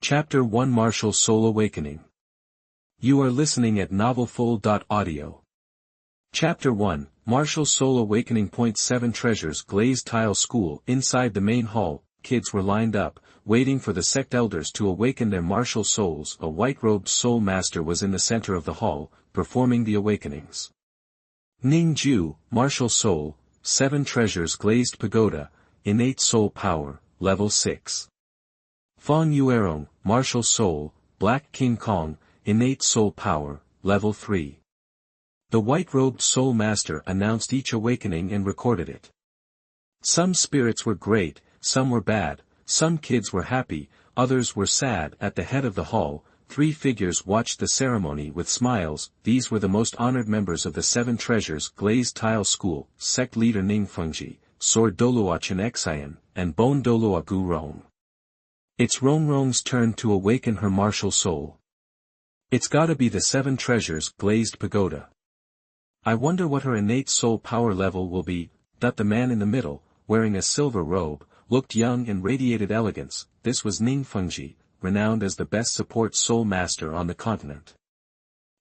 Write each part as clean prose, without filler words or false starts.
Chapter 1 Martial Soul Awakening. You are listening at novelfull.audio. Chapter 1 Martial Soul Awakening. Point 7 Treasures Glazed Tile School. Inside the main hall, kids were lined up, waiting for the sect elders to awaken their martial souls. A white-robed soul master was in the center of the hall, performing the awakenings. Ning Xiao, Martial Soul, 7 Treasures Glazed Pagoda, Innate Soul Power, Level 6. Feng Yuerong, Martial Soul, Black King Kong, Innate Soul Power, Level 3. The white-robed soul master announced each awakening and recorded it. Some spirits were great, some were bad, some kids were happy, others were sad. At the head of the hall, 3 figures watched the ceremony with smiles. These were the most honored members of the 7 Treasures Glazed Tile School, sect leader Ning Fengzhi, sword Douluo Xian, and bone Douluo Rongrong. It's Rongrong's turn to awaken her martial soul. It's gotta be the 7 Treasures Glazed Pagoda. I wonder what her innate soul power level will be. That the man in the middle, wearing a silver robe, looked young and radiated elegance. This was Ning Fengzhi, renowned as the best support soul master on the continent.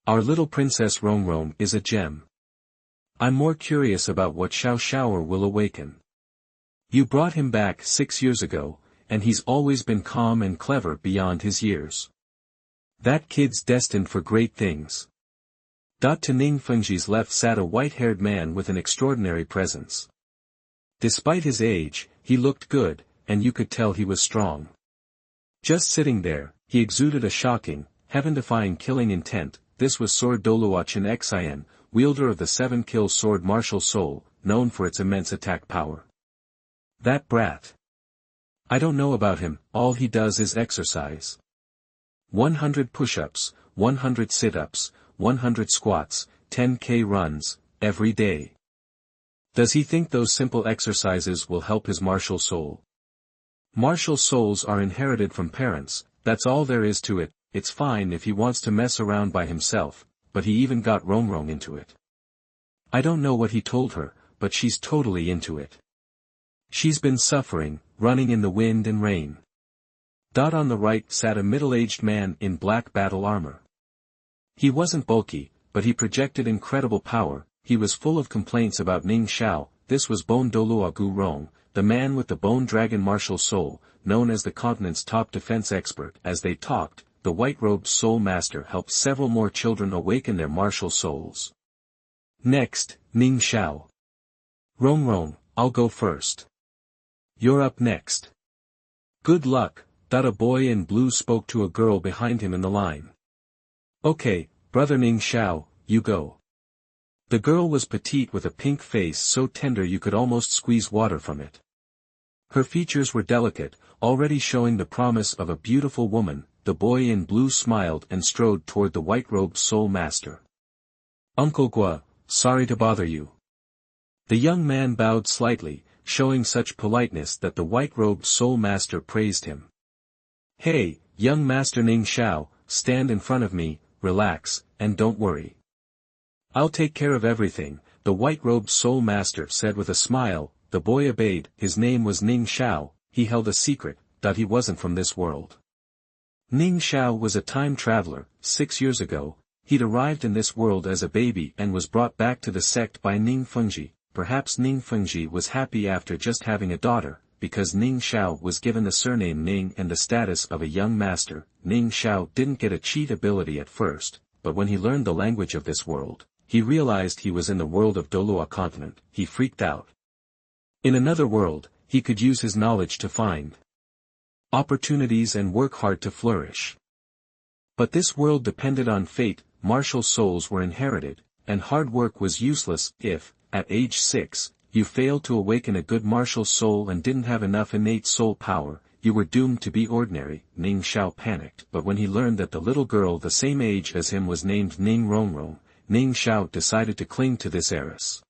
Our little princess Rongrong is a gem. I'm more curious about what Xiao will awaken. You brought him back 6 years ago, and he's always been calm and clever beyond his years. That kid's destined for great things. To Ning Fengzhi's left sat a white-haired man with an extraordinary presence. Despite his age, he looked good, and you could tell he was strong. Just sitting there, he exuded a shocking, heaven-defying killing intent. This was sword Douluo Xian, wielder of the 7-kill sword Martial Soul, known for its immense attack power. That brat. I don't know about him, all he does is exercise. 100 push-ups, 100 sit-ups, 100 squats, 10k runs, every day. Does he think those simple exercises will help his martial soul? Martial souls are inherited from parents, that's all there is to it. It's fine if he wants to mess around by himself, but he even got Rongrong into it. I don't know what he told her, but she's totally into it. She's been suffering, running in the wind and rain. On the right sat a middle-aged man in black battle armor. He wasn't bulky, but he projected incredible power. He was full of complaints about Ning Xiao. This was Bone Douluo Rongrong, the man with the bone dragon martial soul, known as the continent's top defense expert. As they talked, the white-robed soul master helped several more children awaken their martial souls. Next, Ning Xiao. Rongrong, I'll go first. You're up next. Good luck. A boy in blue spoke to a girl behind him in the line. Okay, brother Ning Xiao, you go. The girl was petite with a pink face so tender you could almost squeeze water from it. Her features were delicate, already showing the promise of a beautiful woman. The boy in blue smiled and strode toward the white-robed soul master. Uncle Gua, sorry to bother you. The young man bowed slightly, showing such politeness that the white-robed soul master praised him. Hey, young master Ning Xiao, stand in front of me, relax, and don't worry. I'll take care of everything, the white-robed soul master said with a smile. The boy obeyed. His name was Ning Xiao. He held a secret, that he wasn't from this world. Ning Xiao was a time traveler. 6 years ago, he'd arrived in this world as a baby and was brought back to the sect by Ning Fengzhi. Perhaps Ning Fengzhi was happy after just having a daughter, because Ning Xiao was given the surname Ning and the status of a young master. Ning Xiao didn't get a cheat ability at first, but when he learned the language of this world, he realized he was in the world of Douluo continent. He freaked out. In another world, he could use his knowledge to find opportunities and work hard to flourish. But this world depended on fate. Martial souls were inherited, and hard work was useless. If, at age 6, you failed to awaken a good martial soul and didn't have enough innate soul power, you were doomed to be ordinary. Ning Xiao panicked, but when he learned that the little girl the same age as him was named Ning Rongrong, Ning Xiao decided to cling to this heiress.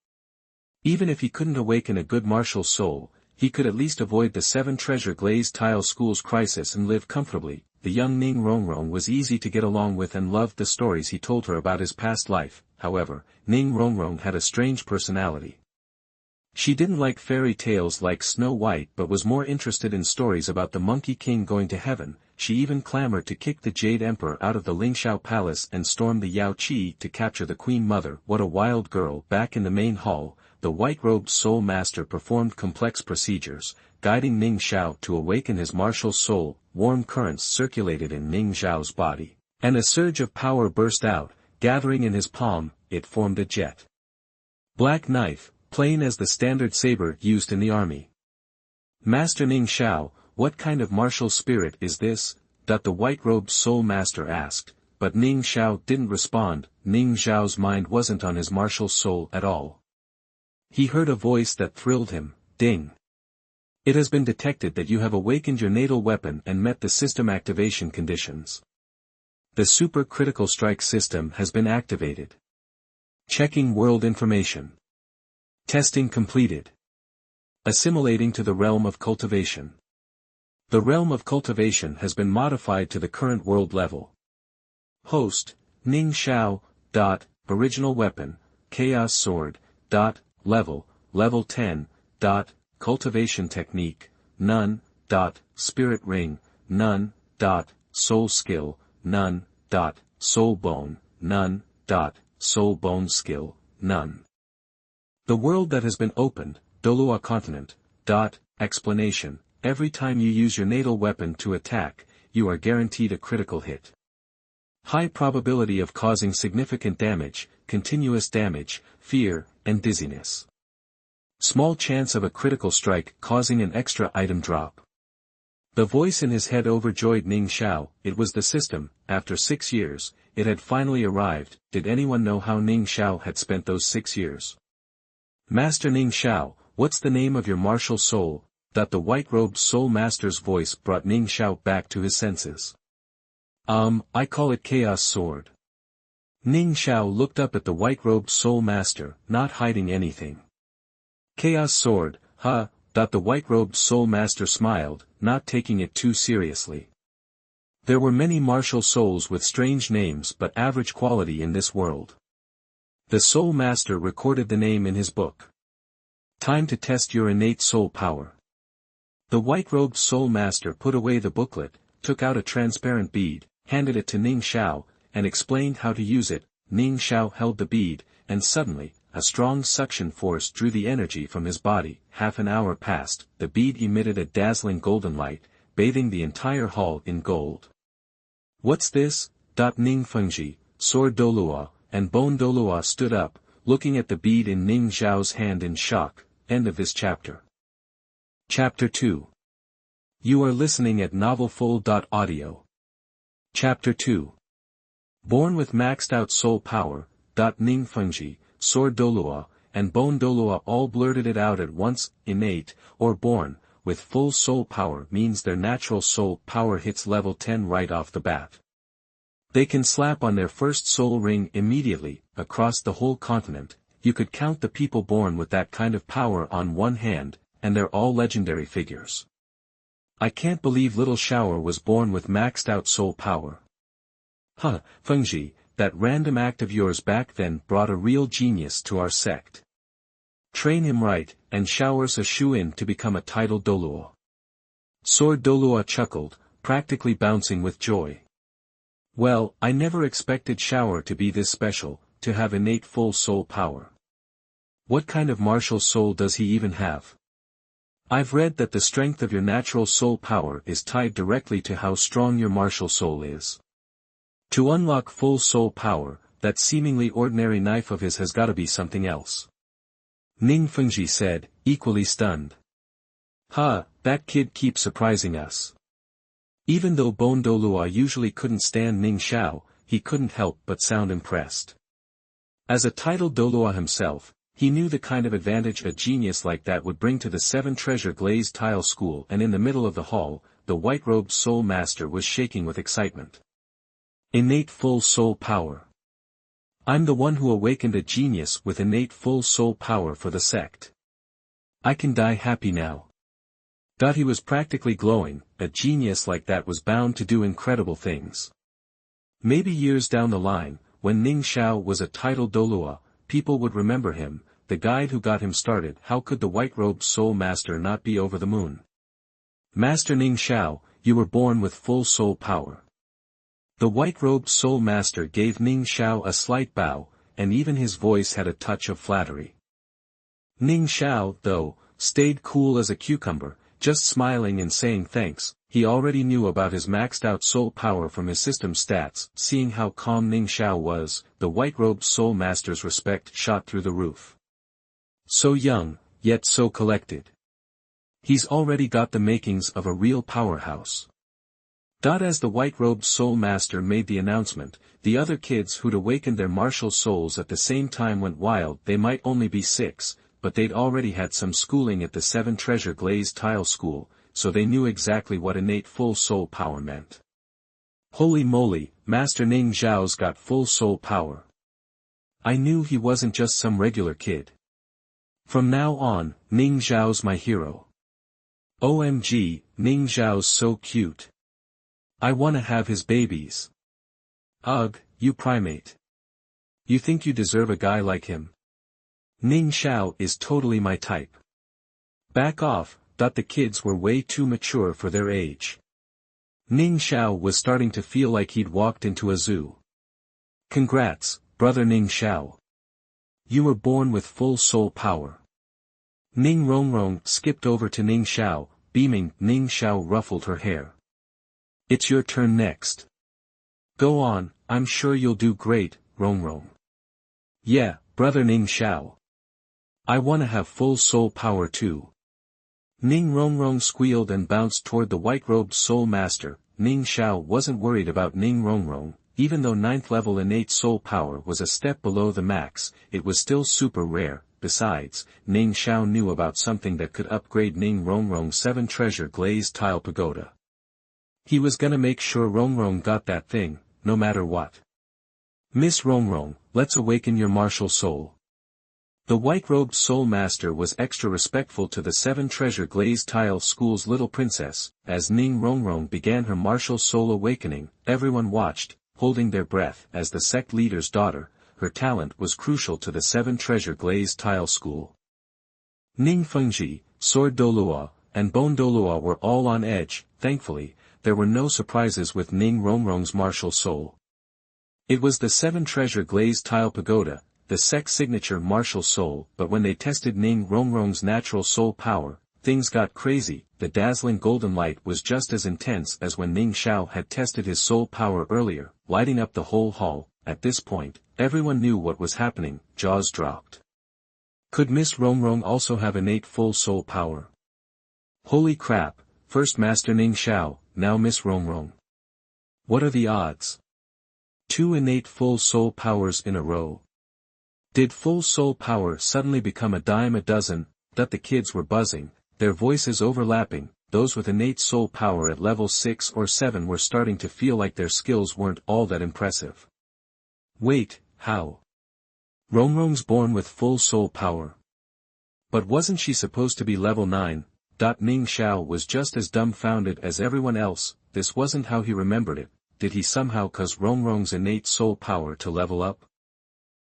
Even if he couldn't awaken a good martial soul, he could at least avoid the 7 Treasure Glazed Tile School's crisis and live comfortably. The young Ning Rongrong was easy to get along with and loved the stories he told her about his past life. However, Ning Rongrong had a strange personality. She didn't like fairy tales like Snow White but was more interested in stories about the Monkey King going to heaven. She even clamored to kick the Jade Emperor out of the Ling Xiao Palace and storm the Yao Qi to capture the Queen Mother. What a wild girl! Back in the main hall, the white-robed Soul Master performed complex procedures, guiding Ning Xiao to awaken his martial soul. Warm currents circulated in Ning Xiao's body, and a surge of power burst out, gathering in his palm. It formed a jet black knife, plain as the standard saber used in the army. Master Ning Xiao, what kind of martial spirit is this? The white-robed Soul Master asked, but Ning Xiao didn't respond. Ning Xiao's mind wasn't on his martial soul at all. He heard a voice that thrilled him. Ding! It has been detected that you have awakened your natal weapon and met the system activation conditions. The super critical strike system has been activated. Checking world information. Testing completed. Assimilating to the realm of cultivation. The realm of cultivation has been modified to the current world level. Host, Ning Xiao. Original weapon, Chaos Sword. Level 10. Cultivation technique, none. Spirit ring, none. Soul skill, none. Soul bone, none. Soul bone skill, none. The world that has been opened, Douluo continent. Explanation. Every time you use your natal weapon to attack, you are guaranteed a critical hit. High probability of causing significant damage, continuous damage, fear, and dizziness. Small chance of a critical strike causing an extra item drop. The voice in his head overjoyed Ning Xiao. It was the system. After 6 years, it had finally arrived. Did anyone know how Ning Xiao had spent those 6 years? Master Ning Xiao, what's the name of your martial soul? The white-robed Soul Master's voice brought Ning Xiao back to his senses. I call it Chaos Sword. Ning Xiao looked up at the white-robed Soul Master, not hiding anything. Chaos Sword, huh? The white-robed Soul Master smiled, not taking it too seriously. There were many martial souls with strange names but average quality in this world. The Soul Master recorded the name in his book. Time to test your innate soul power. The white-robed Soul Master put away the booklet, took out a transparent bead, handed it to Ning Xiao, and explained how to use it. Ning Xiao held the bead, and suddenly, a strong suction force drew the energy from his body. Half an hour passed, the bead emitted a dazzling golden light, bathing the entire hall in gold. What's this? Ning Fengzhi, Sword Douluo, and Bone Douluo stood up, looking at the bead in Ning Xiao's hand in shock. End of this chapter. Chapter 2. You are listening at novelfull.audio. Chapter 2. Born with maxed out soul power, Ning Fengzhi, Sword Douluo, and Bone Douluo all blurted it out at once. Innate, or born, with full soul power means their natural soul power hits level 10 right off the bat. They can slap on their first soul ring immediately, across the whole continent. You could count the people born with that kind of power on one hand, and they're all legendary figures. I can't believe little Xiao was born with maxed out soul power. Huh, Fengzhi, that random act of yours back then brought a real genius to our sect. Train him right, and Xiao's a shoe-in to become a titled Douluo. Sword Douluo chuckled, practically bouncing with joy. Well, I never expected Xiao to be this special, to have innate full soul power. What kind of martial soul does he even have? I've read that the strength of your natural soul power is tied directly to how strong your martial soul is. To unlock full soul power, that seemingly ordinary knife of his has gotta be something else. Ning Fengzhi said, equally stunned. That kid keeps surprising us. Even though Bone Douluo usually couldn't stand Ning Xiao, he couldn't help but sound impressed. As a titled Douluo himself, he knew the kind of advantage a genius like that would bring to the 7 treasure glazed tile school, and in the middle of the hall, the white-robed Soul Master was shaking with excitement. Innate full soul power. I'm the one who awakened a genius with innate full soul power for the sect. I can die happy now. He was practically glowing. A genius like that was bound to do incredible things. Maybe years down the line, when Ning Xiao was a titled Douluo, people would remember him, the guide who got him started. How could the white-robed soul master not be over the moon? Master Ning Xiao, you were born with full soul power. The white-robed soul master gave Ning Xiao a slight bow, and even his voice had a touch of flattery. Ning Xiao, though, stayed cool as a cucumber, just smiling and saying thanks. He already knew about his maxed-out soul power from his system stats. Seeing how calm Ning Xiao was, the white-robed soul master's respect shot through the roof. So young, yet so collected. He's already got the makings of a real powerhouse. As the white-robed soul master made the announcement, the other kids who'd awakened their martial souls at the same time went wild. They might only be 6, but they'd already had some schooling at the 7 Treasure Glazed Tile School, so they knew exactly what innate full soul power meant. Holy moly, Master Ning Xiao's got full soul power. I knew he wasn't just some regular kid. From now on, Ning Xiao's my hero. OMG, Ning Xiao's so cute. I wanna have his babies. Ugh, you primate. You think you deserve a guy like him? Ning Xiao is totally my type. Back off, thought the kids were way too mature for their age. Ning Xiao was starting to feel like he'd walked into a zoo. Congrats, brother Ning Xiao. You were born with full soul power. Ning Rongrong skipped over to Ning Xiao, beaming. Ning Xiao ruffled her hair. It's your turn next. Go on, I'm sure you'll do great, Rongrong. Yeah, brother Ning Xiao. I wanna have full soul power too. Ning Rongrong squealed and bounced toward the white-robed soul master. Ning Xiao wasn't worried about Ning Rongrong. Even though 9th level innate soul power was a step below the max, it was still super rare. Besides, Ning Xiao knew about something that could upgrade Ning Rongrong's 7 Treasure Glazed Tile Pagoda. He was gonna make sure Rongrong got that thing, no matter what. Miss Rongrong, let's awaken your martial soul. The white-robed soul master was extra respectful to the 7 Treasure Glazed Tile School's little princess. As Ning Rongrong began her martial soul awakening, everyone watched, holding their breath. As the sect leader's daughter, her talent was crucial to the 7 Treasure Glazed Tile School. Ning Fengzhi, Sword Douluo, and Bone Douluo were all on edge. Thankfully, there were no surprises with Ning Rongrong's martial soul. It was the 7 Treasure Glazed Tile Pagoda, the sect's signature martial soul. But when they tested Ning Rongrong's natural soul power, things got crazy. The dazzling golden light was just as intense as when Ning Xiao had tested his soul power earlier, lighting up the whole hall. At this point, everyone knew what was happening. Jaws dropped. Could Miss Rongrong also have innate full soul power? Holy crap, first Master Ning Xiao, now Miss Rongrong. What are the odds? 2 innate full soul powers in a row. Did full soul power suddenly become a dime a dozen? That the kids were buzzing, their voices overlapping. Those with innate soul power at level 6 or 7 were starting to feel like their skills weren't all that impressive. Wait, how? Rongrong's born with full soul power. But wasn't she supposed to be level 9? Ning Xiao was just as dumbfounded as everyone else. This wasn't how he remembered it. Did he somehow cause Rongrong's innate soul power to level up?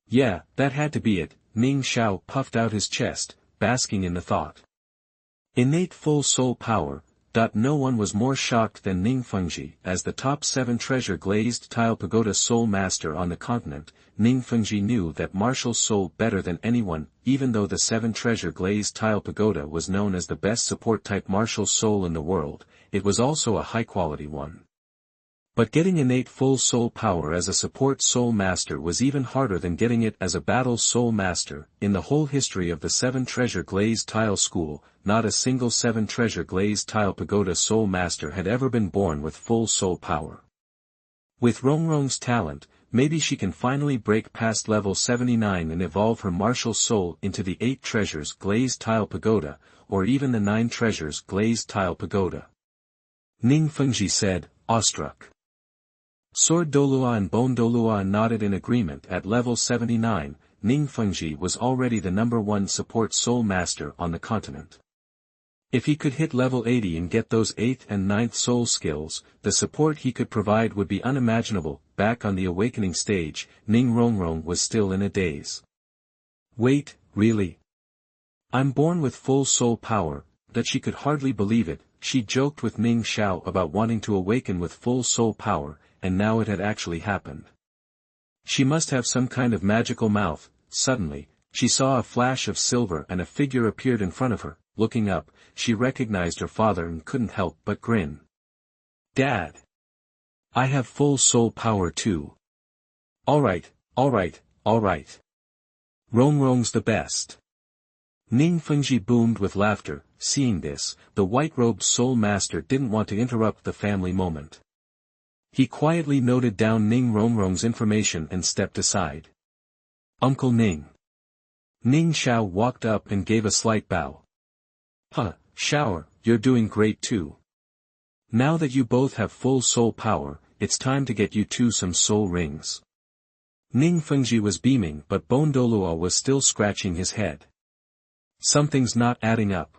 Yeah, that had to be it. Ning Xiao puffed out his chest, basking in the thought. Innate full soul power. No one was more shocked than Ning Fengzhi. As the top 7 Treasure Glazed Tile Pagoda Soul Master on the continent, Ning Fengzhi knew that martial soul better than anyone. Even though the 7 Treasure Glazed Tile Pagoda was known as the best support-type martial soul in the world, it was also a high-quality one. But getting innate full soul power as a support soul master was even harder than getting it as a battle soul master. In the whole history of the 7 Treasure Glazed Tile School, not a single 7 Treasure Glazed Tile Pagoda soul master had ever been born with full soul power. With Rongrong's talent, maybe she can finally break past level 79 and evolve her martial soul into the 8 Treasures Glazed Tile Pagoda, or even the 9 Treasures Glazed Tile Pagoda. Ning Fengzhi said, awestruck. Sword Douluo and Bone Douluo nodded in agreement. At level 79, Ning Fengzhi was already the #1 support soul master on the continent. If he could hit level 80 and get those 8th and 9th soul skills, the support he could provide would be unimaginable. Back on the awakening stage, Ning Rongrong was still in a daze. Wait, Really? I'm born with full soul power. That she could hardly believe it. She joked with Ning Xiao about wanting to awaken with full soul power, and now it had actually happened. She must have some kind of magical mouth. Suddenly, she saw a flash of silver and a figure appeared in front of her. Looking up, she recognized her father and couldn't help but grin. Dad! I have full soul power too. Alright, alright, alright. Rongrong's the best. Ning Fengzhi boomed with laughter. Seeing this, the white-robed soul master didn't want to interrupt the family moment. He quietly noted down Ning Rongrong's information and stepped aside. Uncle Ning. Ning Xiao walked up and gave a slight bow. Huh, Xiao, you're doing great too. Now that you both have full soul power, it's time to get you two some soul rings. Ning Fengzhi was beaming but Douluo was still scratching his head. Something's not adding up.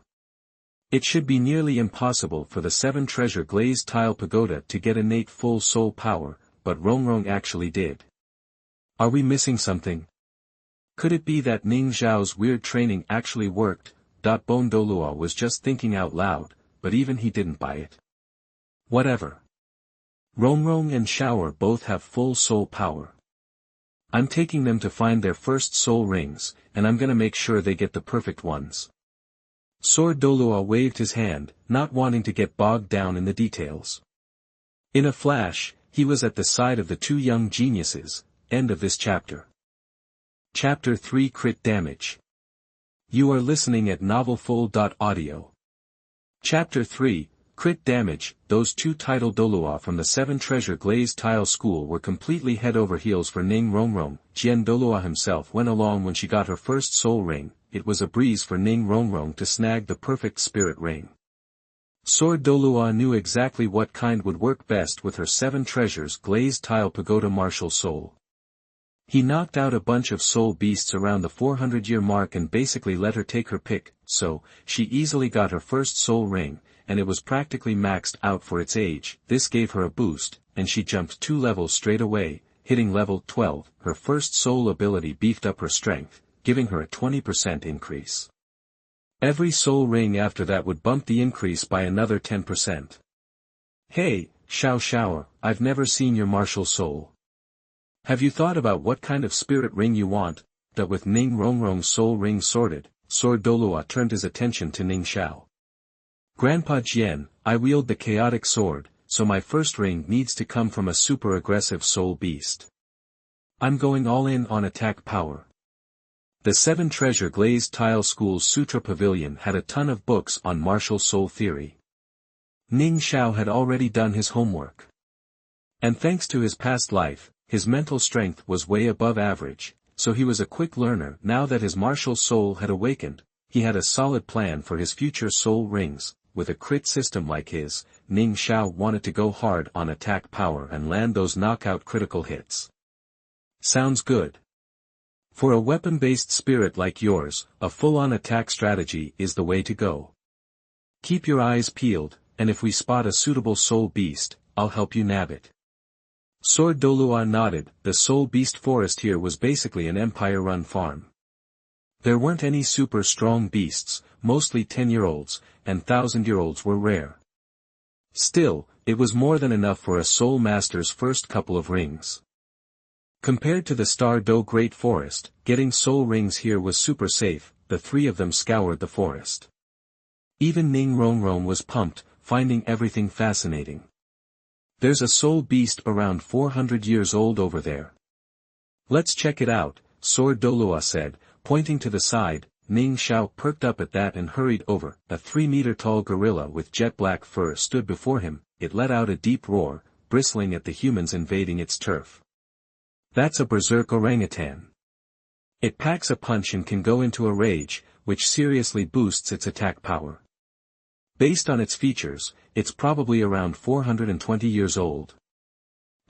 It should be nearly impossible for the 7-treasure glazed tile pagoda to get innate full soul power, but Rongrong actually did. Are we missing something? Could it be that Ning Xiao's weird training actually worked? Douluo was just thinking out loud, but even he didn't buy it. Whatever. Rongrong and Xiao both have full soul power. I'm taking them to find their first soul rings, and I'm gonna make sure they get the perfect ones. Douluo waved his hand, not wanting to get bogged down in the details. In a flash, he was at the side of the two young geniuses. End of this chapter. Chapter 3 Crit Damage. You are listening at novelfull.audio. Chapter 3, Crit Damage. Those two titled Douluo from the 7-treasure glazed tile school were completely head over heels for Ning Rongrong. Douluo himself went along when she got her first soul ring. It was a breeze for Ning Rongrong to snag the perfect spirit ring. Douluo knew exactly what kind would work best with her 7 treasures glazed tile pagoda martial soul. He knocked out a bunch of soul beasts around the 400-year mark and basically let her take her pick, so, she easily got her first soul ring, and it was practically maxed out for its age. This gave her a boost, and she jumped 2 levels straight away, hitting level 12. Her first soul ability beefed up her strength, giving her a 20% increase. Every soul ring after that would bump the increase by another 10%. Hey, Xiao, I've never seen your martial soul. Have you thought about what kind of spirit ring you want? That with Ning Rongrong's soul ring sorted, Douluo turned his attention to Ning Xiao. Grandpa Jian, I wield the chaotic sword, so my first ring needs to come from a super aggressive soul beast. I'm going all in on attack power. The 7-treasure glazed tile school's Sutra Pavilion had a ton of books on martial soul theory. Ning Xiao had already done his homework. And thanks to his past life, his mental strength was way above average, so he was a quick learner. Now that his martial soul had awakened, he had a solid plan for his future soul rings. With a crit system like his, Ning Xiao wanted to go hard on attack power and land those knockout critical hits. Sounds good. For a weapon-based spirit like yours, a full-on attack strategy is the way to go. Keep your eyes peeled, and if we spot a suitable soul beast, I'll help you nab it. Douluo nodded. The soul beast forest here was basically an empire-run farm. There weren't any super strong beasts, mostly 10-year-olds, and 1,000-year-olds were rare. Still, it was more than enough for a soul master's first couple of rings. Compared to the Star Do Great Forest, getting soul rings here was super safe. The 3 of them scoured the forest. Even Ning Rongrong was pumped, finding everything fascinating. There's a soul beast around 400 years old over there. Let's check it out, Douluo said, pointing to the side. Ning Xiao perked up at that and hurried over. A 3-meter-tall gorilla with jet-black fur stood before him. It let out a deep roar, bristling at the humans invading its turf. That's a berserk orangutan. It packs a punch and can go into a rage, which seriously boosts its attack power. Based on its features, it's probably around 420 years old.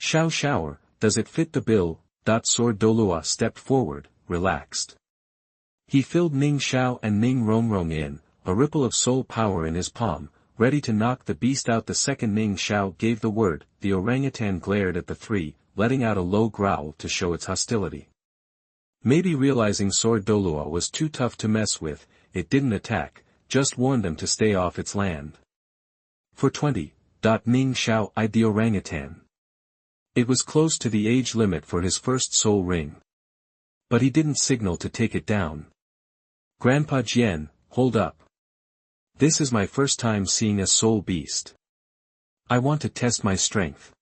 Xiao, does it fit the bill? Douluo stepped forward, relaxed. He filled Ning Xiao and Ning Rongrong in, a ripple of soul power in his palm, ready to knock the beast out. The second Ning Xiao gave the word, the orangutan glared at the 3, letting out a low growl to show its hostility. Maybe realizing Sword Douluo was too tough to mess with, it didn't attack, just warned them to stay off its land. For 20. Ning Xiao eyed the orangutan. It was close to the age limit for his first soul ring. But he didn't signal to take it down. Grandpa Jian, hold up. This is my first time seeing a soul beast. I want to test my strength.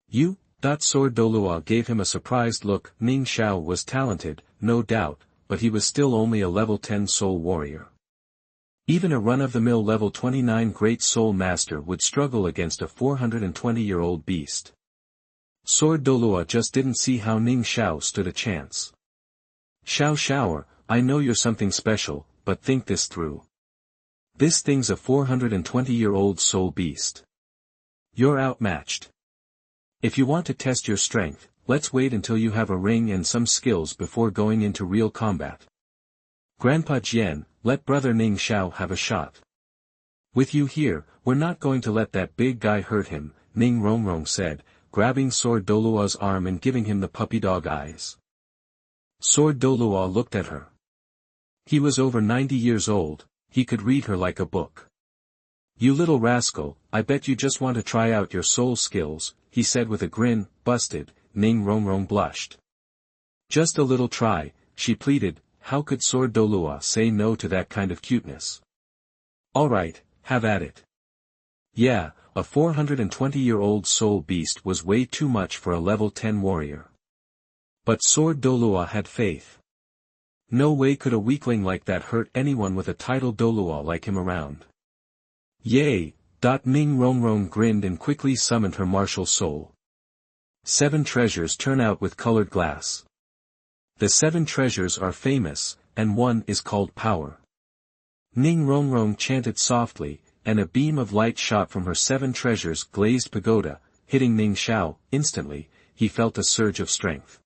You? Sword Douluo gave him a surprised look. Ning Xiao was talented, no doubt, but he was still only a level 10 soul warrior. Even a run-of-the-mill level 29 Great Soul Master would struggle against a 420-year-old beast. Sword Douluo just didn't see how Ning Xiao stood a chance. Xiao, I know you're something special, but think this through. This thing's a 420-year-old soul beast. You're outmatched. If you want to test your strength, let's wait until you have a ring and some skills before going into real combat. Grandpa Jian, let brother Ning Xiao have a shot. With you here, we're not going to let that big guy hurt him, Ning Rongrong said, grabbing Sword Douluo's arm and giving him the puppy dog eyes. Sword Douluo looked at her. He was over 90 years old, he could read her like a book. You little rascal, I bet you just want to try out your soul skills, he said with a grin. Busted, Ning Rongrong blushed. Just a little try, she pleaded. How could Sword Douluo say no to that kind of cuteness? Alright, have at it. Yeah, a 420-year-old soul beast was way too much for a level 10 warrior. But Sword Douluo had faith. No way could a weakling like that hurt anyone with a title Douluo like him around. Yay! Ning Rongrong grinned and quickly summoned her martial soul. 7 treasures turn out with colored glass. The 7 treasures are famous, and one is called power. Ning Rongrong chanted softly, and a beam of light shot from her 7 treasures glazed pagoda, hitting Ning Xiao. Instantly, he felt a surge of strength.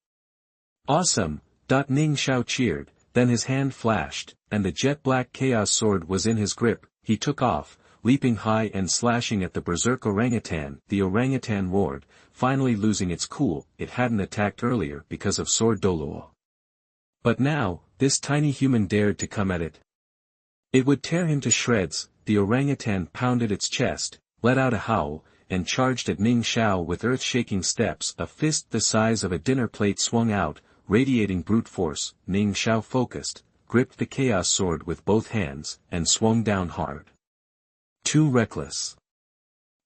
Awesome! Ning Xiao cheered, then his hand flashed, and the jet-black chaos sword was in his grip. He took off, leaping high and slashing at the berserk orangutan. The orangutan roared, finally losing its cool. It hadn't attacked earlier because of Sword Douluo. But now, this tiny human dared to come at it. It would tear him to shreds. The orangutan pounded its chest, let out a howl, and charged at Ning Xiao with earth-shaking steps. A fist the size of a dinner plate swung out, radiating brute force. Ning Xiao focused, gripped the chaos sword with both hands, and swung down hard. Too reckless.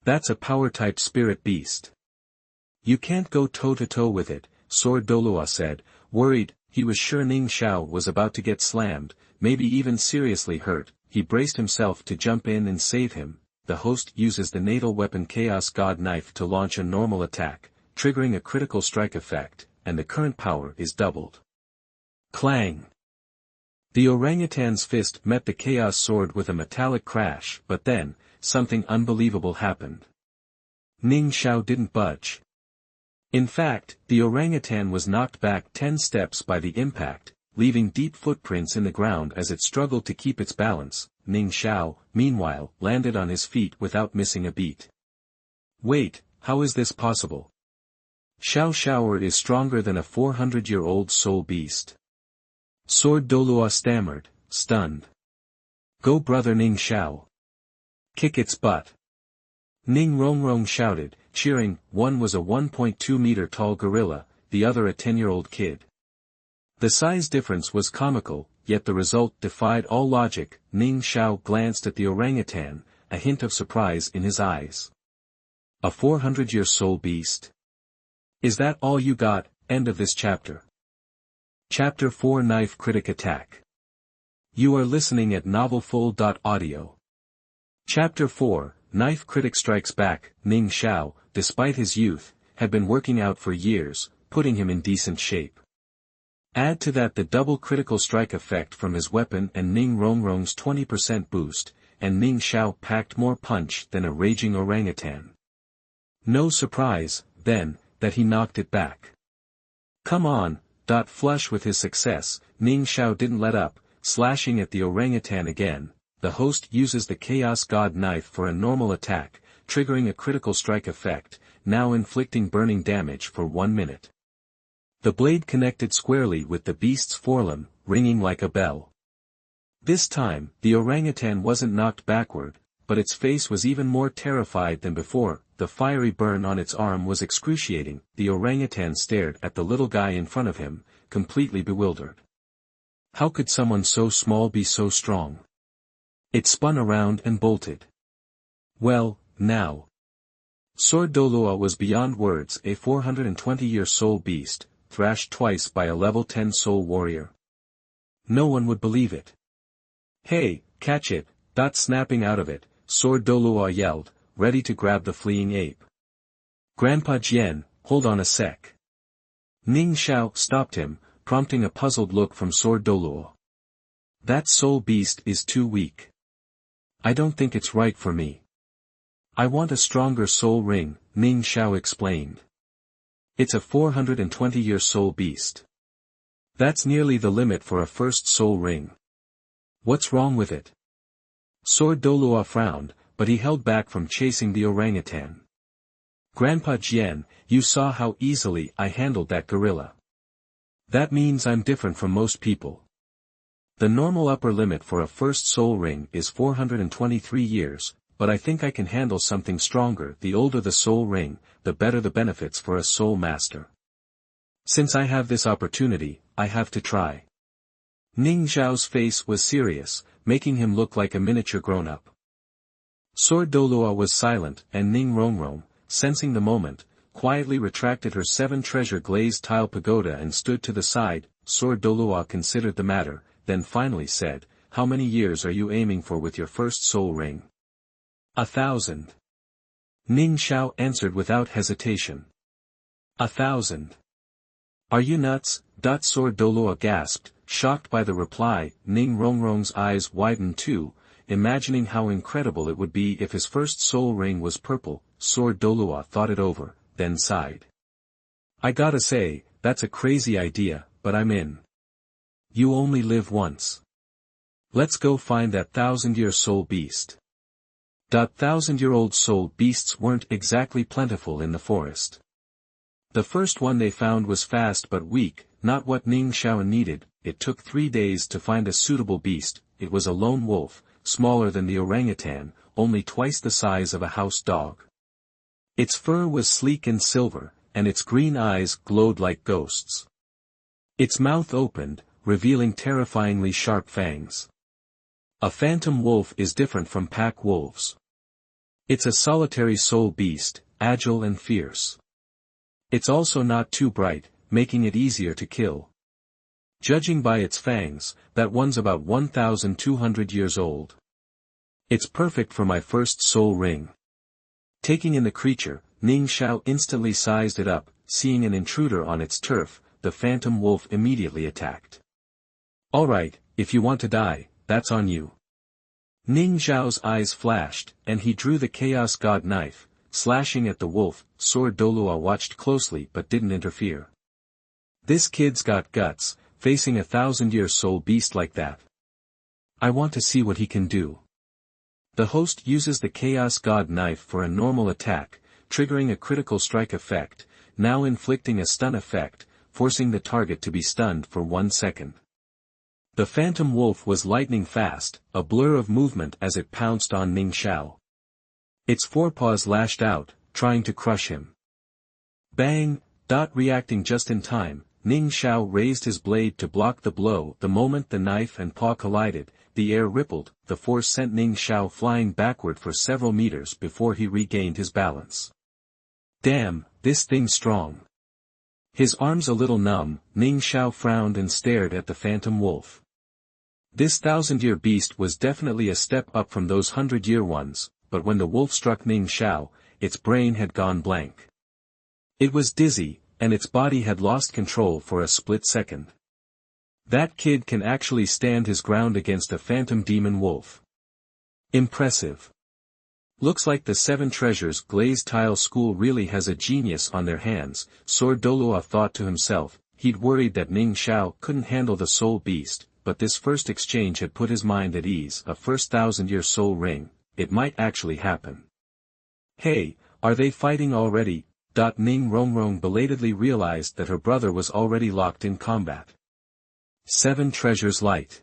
That's a power-type spirit beast. You can't go toe-to-toe with it, Sword Douluo said, worried. He was sure Ning Xiao was about to get slammed, maybe even seriously hurt. He braced himself to jump in and save him. The host uses the natal weapon Chaos God Knife to launch a normal attack, triggering a critical strike effect, and the current power is doubled. Clang! The orangutan's fist met the chaos sword with a metallic crash, but then, something unbelievable happened. Ning Xiao didn't budge. In fact, the orangutan was knocked back 10 steps by the impact, leaving deep footprints in the ground as it struggled to keep its balance. Ning Xiao, meanwhile, landed on his feet without missing a beat. Wait, how is this possible? Xiao is stronger than a 400-year-old soul beast. Sword Douluo stammered, stunned. Go brother Ning Xiao. Kick its butt. Ning Rongrong shouted, cheering. One was a 1.2-meter tall gorilla, the other a 10-year-old kid. The size difference was comical, yet the result defied all logic. Ning Xiao glanced at the orangutan, a hint of surprise in his eyes. A 400-year soul beast? Is that all you got? End of this chapter. Chapter 4 Knife Critic Attack. You are listening at novelfull.audio. Chapter 4 Knife Critic Strikes Back. Ning Xiao, despite his youth, had been working out for years, putting him in decent shape. Add to that the double critical strike effect from his weapon and Ning Rongrong's 20% boost, and Ning Xiao packed more punch than a raging orangutan. No surprise, then, that he knocked it back. Come on! Flush with his success, Ning Xiao didn't let up, slashing at the orangutan again. The host uses the Chaos God Knife for a normal attack, triggering a critical strike effect, now inflicting burning damage for 1 minute. The blade connected squarely with the beast's forelimb, ringing like a bell. This time, the orangutan wasn't knocked backward, but its face was even more terrified than before. The fiery burn on its arm was excruciating. The orangutan stared at the little guy in front of him, completely bewildered. How could someone so small be so strong? It spun around and bolted. Well, now. Sword Douluo was beyond words, a 420-year soul beast, thrashed twice by a level 10 soul warrior. No one would believe it. Hey, catch it, snapping out of it, Sword Douluo yelled, ready to grab the fleeing ape. Grandpa Jian, hold on a sec. Ning Xiao stopped him, prompting a puzzled look from Sword Douluo. That soul beast is too weak. I don't think it's right for me. I want a stronger soul ring, Ning Xiao explained. It's a 420-year soul beast. That's nearly the limit for a first soul ring. What's wrong with it? Sword Douluo frowned, but he held back from chasing the orangutan. Grandpa Jian, you saw how easily I handled that gorilla. That means I'm different from most people. The normal upper limit for a first soul ring is 423 years, but I think I can handle something stronger. The older the soul ring, the better the benefits for a soul master. Since I have this opportunity, I have to try. Ning Xiao's face was serious, making him look like a miniature grown-up. Sword Douluo was silent, and Ning Rongrong, sensing the moment, quietly retracted her 7-treasure glazed tile pagoda and stood to the side. Sword Douluo considered the matter, then finally said, how many years are you aiming for with your first soul ring? 1,000. Ning Xiao answered without hesitation. 1,000. Are you nuts? Sword Douluo gasped, shocked by the reply. Ning Rongrong's eyes widened too, imagining how incredible it would be if his first soul ring was purple. Sword Douluo thought it over, then sighed. I gotta say, that's a crazy idea, but I'm in. You only live once. Let's go find that 1,000-year soul beast. 1,000-year-old soul beasts weren't exactly plentiful in the forest. The first one they found was fast but weak, not what Ning Xiao needed. It took 3 days to find a suitable beast. It was a lone wolf, smaller than the orangutan, only twice the size of a house dog. Its fur was sleek and silver, and its green eyes glowed like ghosts. Its mouth opened, revealing terrifyingly sharp fangs. A phantom wolf is different from pack wolves. It's a solitary soul beast, agile and fierce. It's also not too bright, making it easier to kill. Judging by its fangs, that one's about 1,200 years old. It's perfect for my first soul ring. Taking in the creature, Ning Xiao instantly sized it up. Seeing an intruder on its turf, the phantom wolf immediately attacked. Alright, if you want to die, that's on you. Ning Xiao's eyes flashed, and he drew the Chaos God knife, slashing at the wolf. Sword Douluo watched closely but didn't interfere. This kid's got guts, facing a 1,000-year soul beast like that. I want to see what he can do. The host uses the Chaos God knife for a normal attack, triggering a critical strike effect, now inflicting a stun effect, forcing the target to be stunned for 1 second. The phantom wolf was lightning fast, a blur of movement as it pounced on Ning Xiao. Its forepaws lashed out, trying to crush him. Bang! Reacting just in time, Ning Xiao raised his blade to block the blow. The moment the knife and paw collided, the air rippled. The force sent Ning Xiao flying backward for several meters before he regained his balance. Damn, this thing's strong. His arms a little numb, Ning Xiao frowned and stared at the phantom wolf. This 1,000-year beast was definitely a step up from those 100-year ones, but when the wolf struck Ning Xiao, its brain had gone blank. It was dizzy, and its body had lost control for a split second. That kid can actually stand his ground against a phantom demon wolf. Impressive. Looks like the 7 treasures glazed tile school really has a genius on their hands. Sword Douluo thought to himself. He'd worried that Ning Xiao couldn't handle the soul beast, but this first exchange had put his mind at ease. A first 1,000-year soul ring, it might actually happen. Hey, are they fighting already? Ning Rongrong belatedly realized that her brother was already locked in combat. 7 treasures light.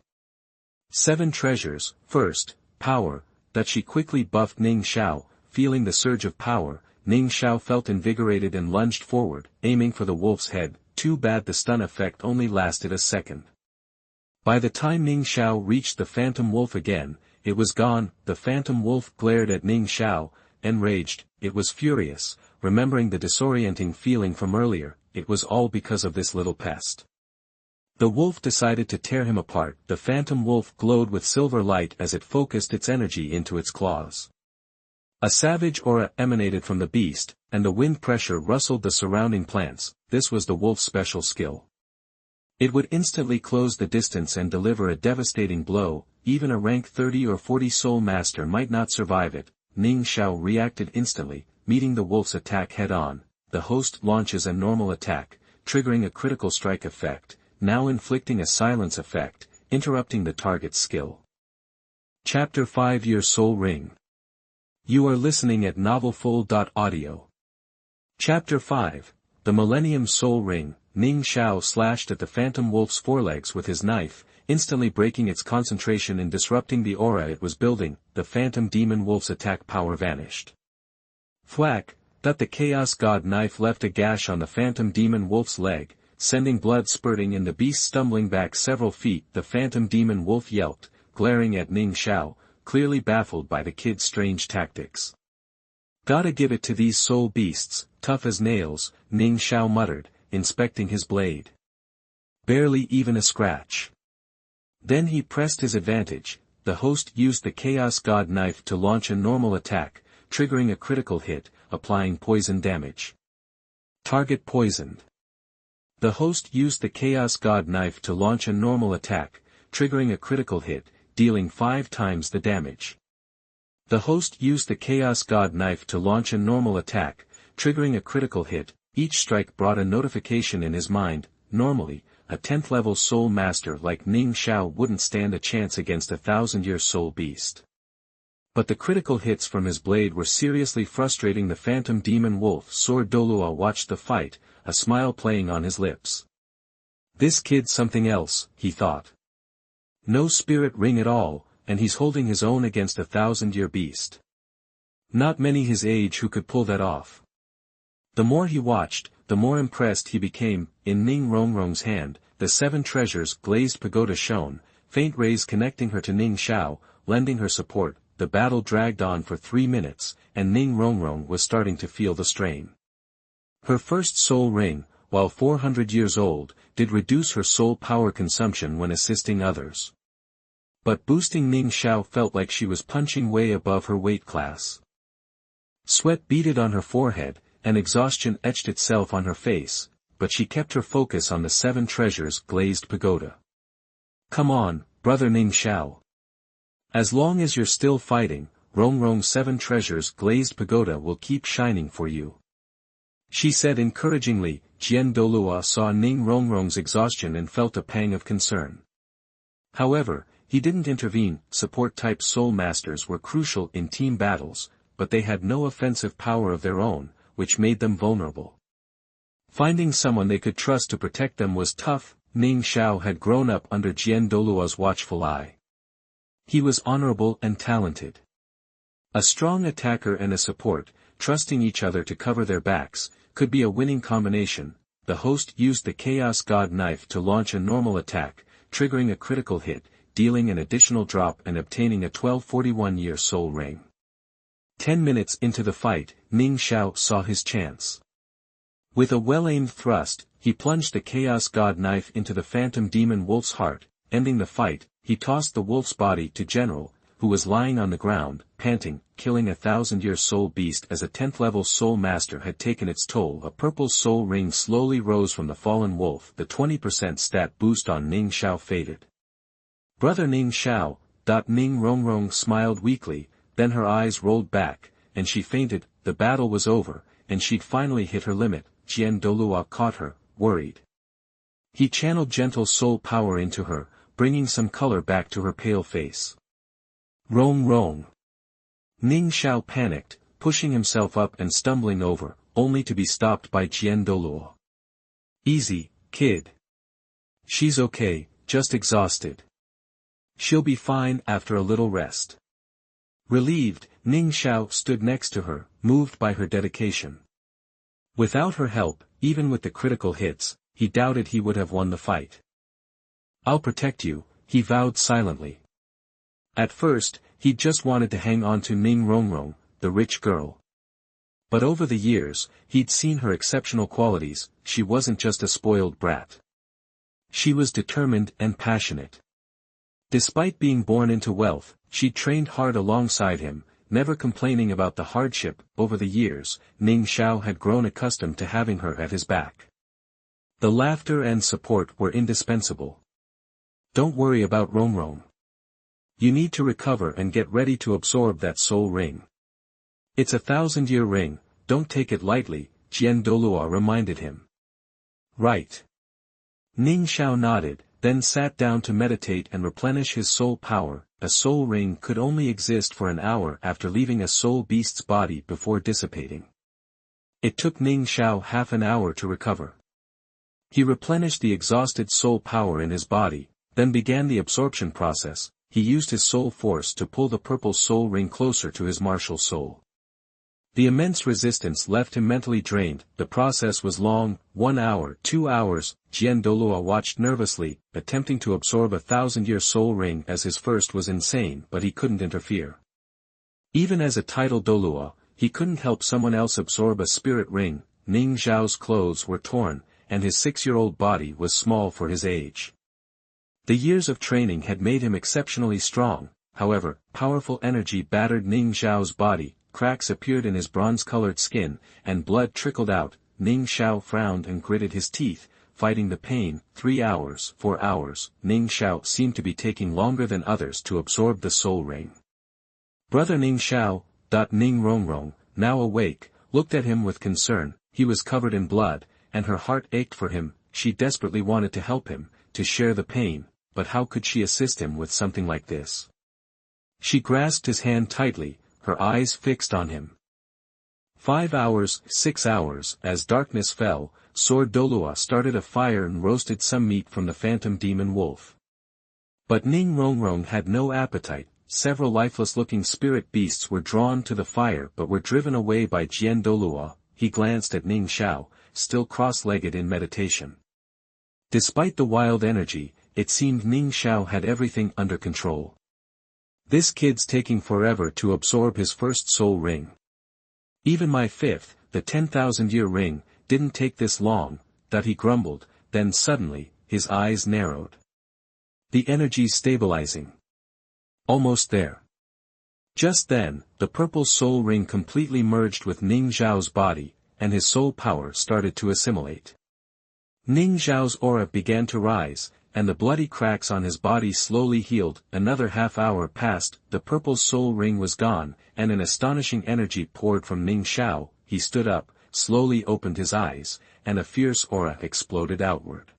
7 treasures, first, power, that she quickly buffed Ning Xiao, feeling the surge of power. Ning Xiao felt invigorated and lunged forward, aiming for the wolf's head. Too bad the stun effect only lasted a second. By the time Ning Xiao reached the phantom wolf again, it was gone. The phantom wolf glared at Ning Xiao, enraged. It was furious, remembering the disorienting feeling from earlier. It was all because of this little pest. The wolf decided to tear him apart. The phantom wolf glowed with silver light as it focused its energy into its claws. A savage aura emanated from the beast, and the wind pressure rustled the surrounding plants. This was the wolf's special skill. It would instantly close the distance and deliver a devastating blow. Even a rank 30 or 40 soul master might not survive it. Ning Xiao reacted instantly, meeting the wolf's attack head-on. The host launches a normal attack, triggering a critical strike effect, now inflicting a silence effect, interrupting the target's skill. Chapter 5 Your Soul Ring. You are listening at novelfull.audio. Chapter 5 The Millennium Soul Ring. Ning Xiao slashed at the phantom wolf's forelegs with his knife, instantly breaking its concentration and disrupting the aura it was building. The phantom demon wolf's attack power vanished. Thwack! The chaos god knife left a gash on the phantom demon wolf's leg, sending blood spurting and the beast stumbling back several feet. The phantom demon wolf yelped, glaring at Ning Xiao, clearly baffled by the kid's strange tactics. Gotta give it to these soul beasts, tough as nails, Ning Xiao muttered, inspecting his blade. Barely even a scratch. Then he pressed his advantage. The host used the chaos god knife to launch a normal attack, triggering a critical hit, applying poison damage. Target poisoned. The host used the chaos god knife to launch a normal attack, triggering a critical hit, dealing 5 times the damage. The host used the chaos god knife to launch a normal attack, triggering a critical hit. Each strike brought a notification in his mind. Normally, a 10th level soul master like Ning Xiao wouldn't stand a chance against a 1000-year soul beast. But the critical hits from his blade were seriously frustrating the phantom demon wolf. Douluo watched the fight, a smile playing on his lips. This kid's something else, he thought. No spirit ring at all, and he's holding his own against a 1000-year beast. Not many his age who could pull that off. The more he watched, the more impressed he became. In Ning Rongrong's hand, the 7 treasures glazed pagoda shone, faint rays connecting her to Ning Xiao, lending her support. The battle dragged on for 3 minutes, and Ning Rongrong was starting to feel the strain. Her first soul ring, while 400 years old, did reduce her soul power consumption when assisting others. But boosting Ning Xiao felt like she was punching way above her weight class. Sweat beaded on her forehead, and exhaustion etched itself on her face, but she kept her focus on the 7 treasures glazed pagoda. Come on, brother Ning Xiao. As long as you're still fighting, Rongrong's 7 treasures glazed pagoda will keep shining for you. She said encouragingly. Douluo saw Ning Rongrong's exhaustion and felt a pang of concern. However, he didn't intervene. Support-type soul masters were crucial in team battles, but they had no offensive power of their own, which made them vulnerable. Finding someone they could trust to protect them was tough. Ning Xiao had grown up under Douluo's watchful eye. He was honorable and talented. A strong attacker and a support, trusting each other to cover their backs, could be a winning combination. The host used the chaos god knife to launch a normal attack, triggering a critical hit, dealing an additional drop and obtaining a 1241-year soul ring. 10 minutes into the fight, Ning Xiao saw his chance. With a well-aimed thrust, he plunged the chaos god knife into the phantom demon wolf's heart. Ending the fight, he tossed the wolf's body to General, who was lying on the ground, panting, killing a 1000-year soul beast as a 10th level soul master had taken its toll. A purple soul ring slowly rose from the fallen wolf. The 20% stat boost on Ning Xiao faded. Brother Ning Xiao. Ning Rongrong smiled weakly, then her eyes rolled back, and she fainted. The battle was over, and she'd finally hit her limit. Douluo caught her, worried. He channeled gentle soul power into her, bringing some color back to her pale face. Rongrong. Ning Xiao panicked, pushing himself up and stumbling over. only to be stopped by Douluo. "Easy, kid. She's okay, just exhausted. She'll be fine after a little rest." Relieved, Ning Xiao stood next to her, moved by her dedication. Without her help, even with the critical hits, he doubted he would have won the fight. "I'll protect you," he vowed silently. At first, he just wanted to hang on to Ning Rongrong, the rich girl. But over the years, he'd seen her exceptional qualities. She wasn't just a spoiled brat. She was determined and passionate. Despite being born into wealth, she trained hard alongside him, never complaining about the hardship. Over the years, Ning Xiao had grown accustomed to having her at his back. The laughter and support were indispensable. "Don't worry about Rongrong. You need to recover and get ready to absorb that soul ring. It's a 1,000-year ring, don't take it lightly," Douluo reminded him. "Right." Ning Xiao nodded, then sat down to meditate and replenish his soul power. A soul ring could only exist for an hour after leaving a soul beast's body before dissipating. It took Ning Xiao half an hour to recover. He replenished the exhausted soul power in his body, then began the absorption process. He used his soul force to pull the purple soul ring closer to his martial soul. The immense resistance left him mentally drained. The process was long, 1 hour, 2 hours. Douluo watched nervously, attempting to absorb a 1,000-year soul ring as his first was insane, but he couldn't interfere. Even as a titled Douluo, he couldn't help someone else absorb a spirit ring. Ning Xiao's clothes were torn, and his 6-year-old body was small for his age. The years of training had made him exceptionally strong. However, powerful energy battered Ning Xiao's body, cracks appeared in his bronze-colored skin, and blood trickled out. Ning Xiao frowned and gritted his teeth, fighting the pain. 3 hours, 4 hours, Ning Xiao seemed to be taking longer than others to absorb the soul ring. Brother Ning Xiao, Ning Rongrong, now awake, looked at him with concern. He was covered in blood, and her heart ached for him. She desperately wanted to help him, to share the pain, but how could she assist him with something like this? She grasped his hand tightly, her eyes fixed on him. 5 hours, 6 hours, as darkness fell, Douluo started a fire and roasted some meat from the phantom demon wolf. But Ning Rongrong had no appetite. Several lifeless-looking spirit beasts were drawn to the fire but were driven away by Douluo. He glanced at Ning Xiao, still cross-legged in meditation. Despite the wild energy, it seemed Ning Xiao had everything under control. "This kid's taking forever to absorb his first soul ring. Even my 5th, the 10,000-year ring, didn't take this long," that he grumbled. Then suddenly, his eyes narrowed. "The energy's stabilizing. Almost there." Just then, the purple soul ring completely merged with Ning Xiao's body, and his soul power started to assimilate. Ning Xiao's aura began to rise, and the bloody cracks on his body slowly healed. Another half-hour passed, the purple soul ring was gone, and an astonishing energy poured from Ning Xiao. He stood up, slowly opened his eyes, and a fierce aura exploded outward.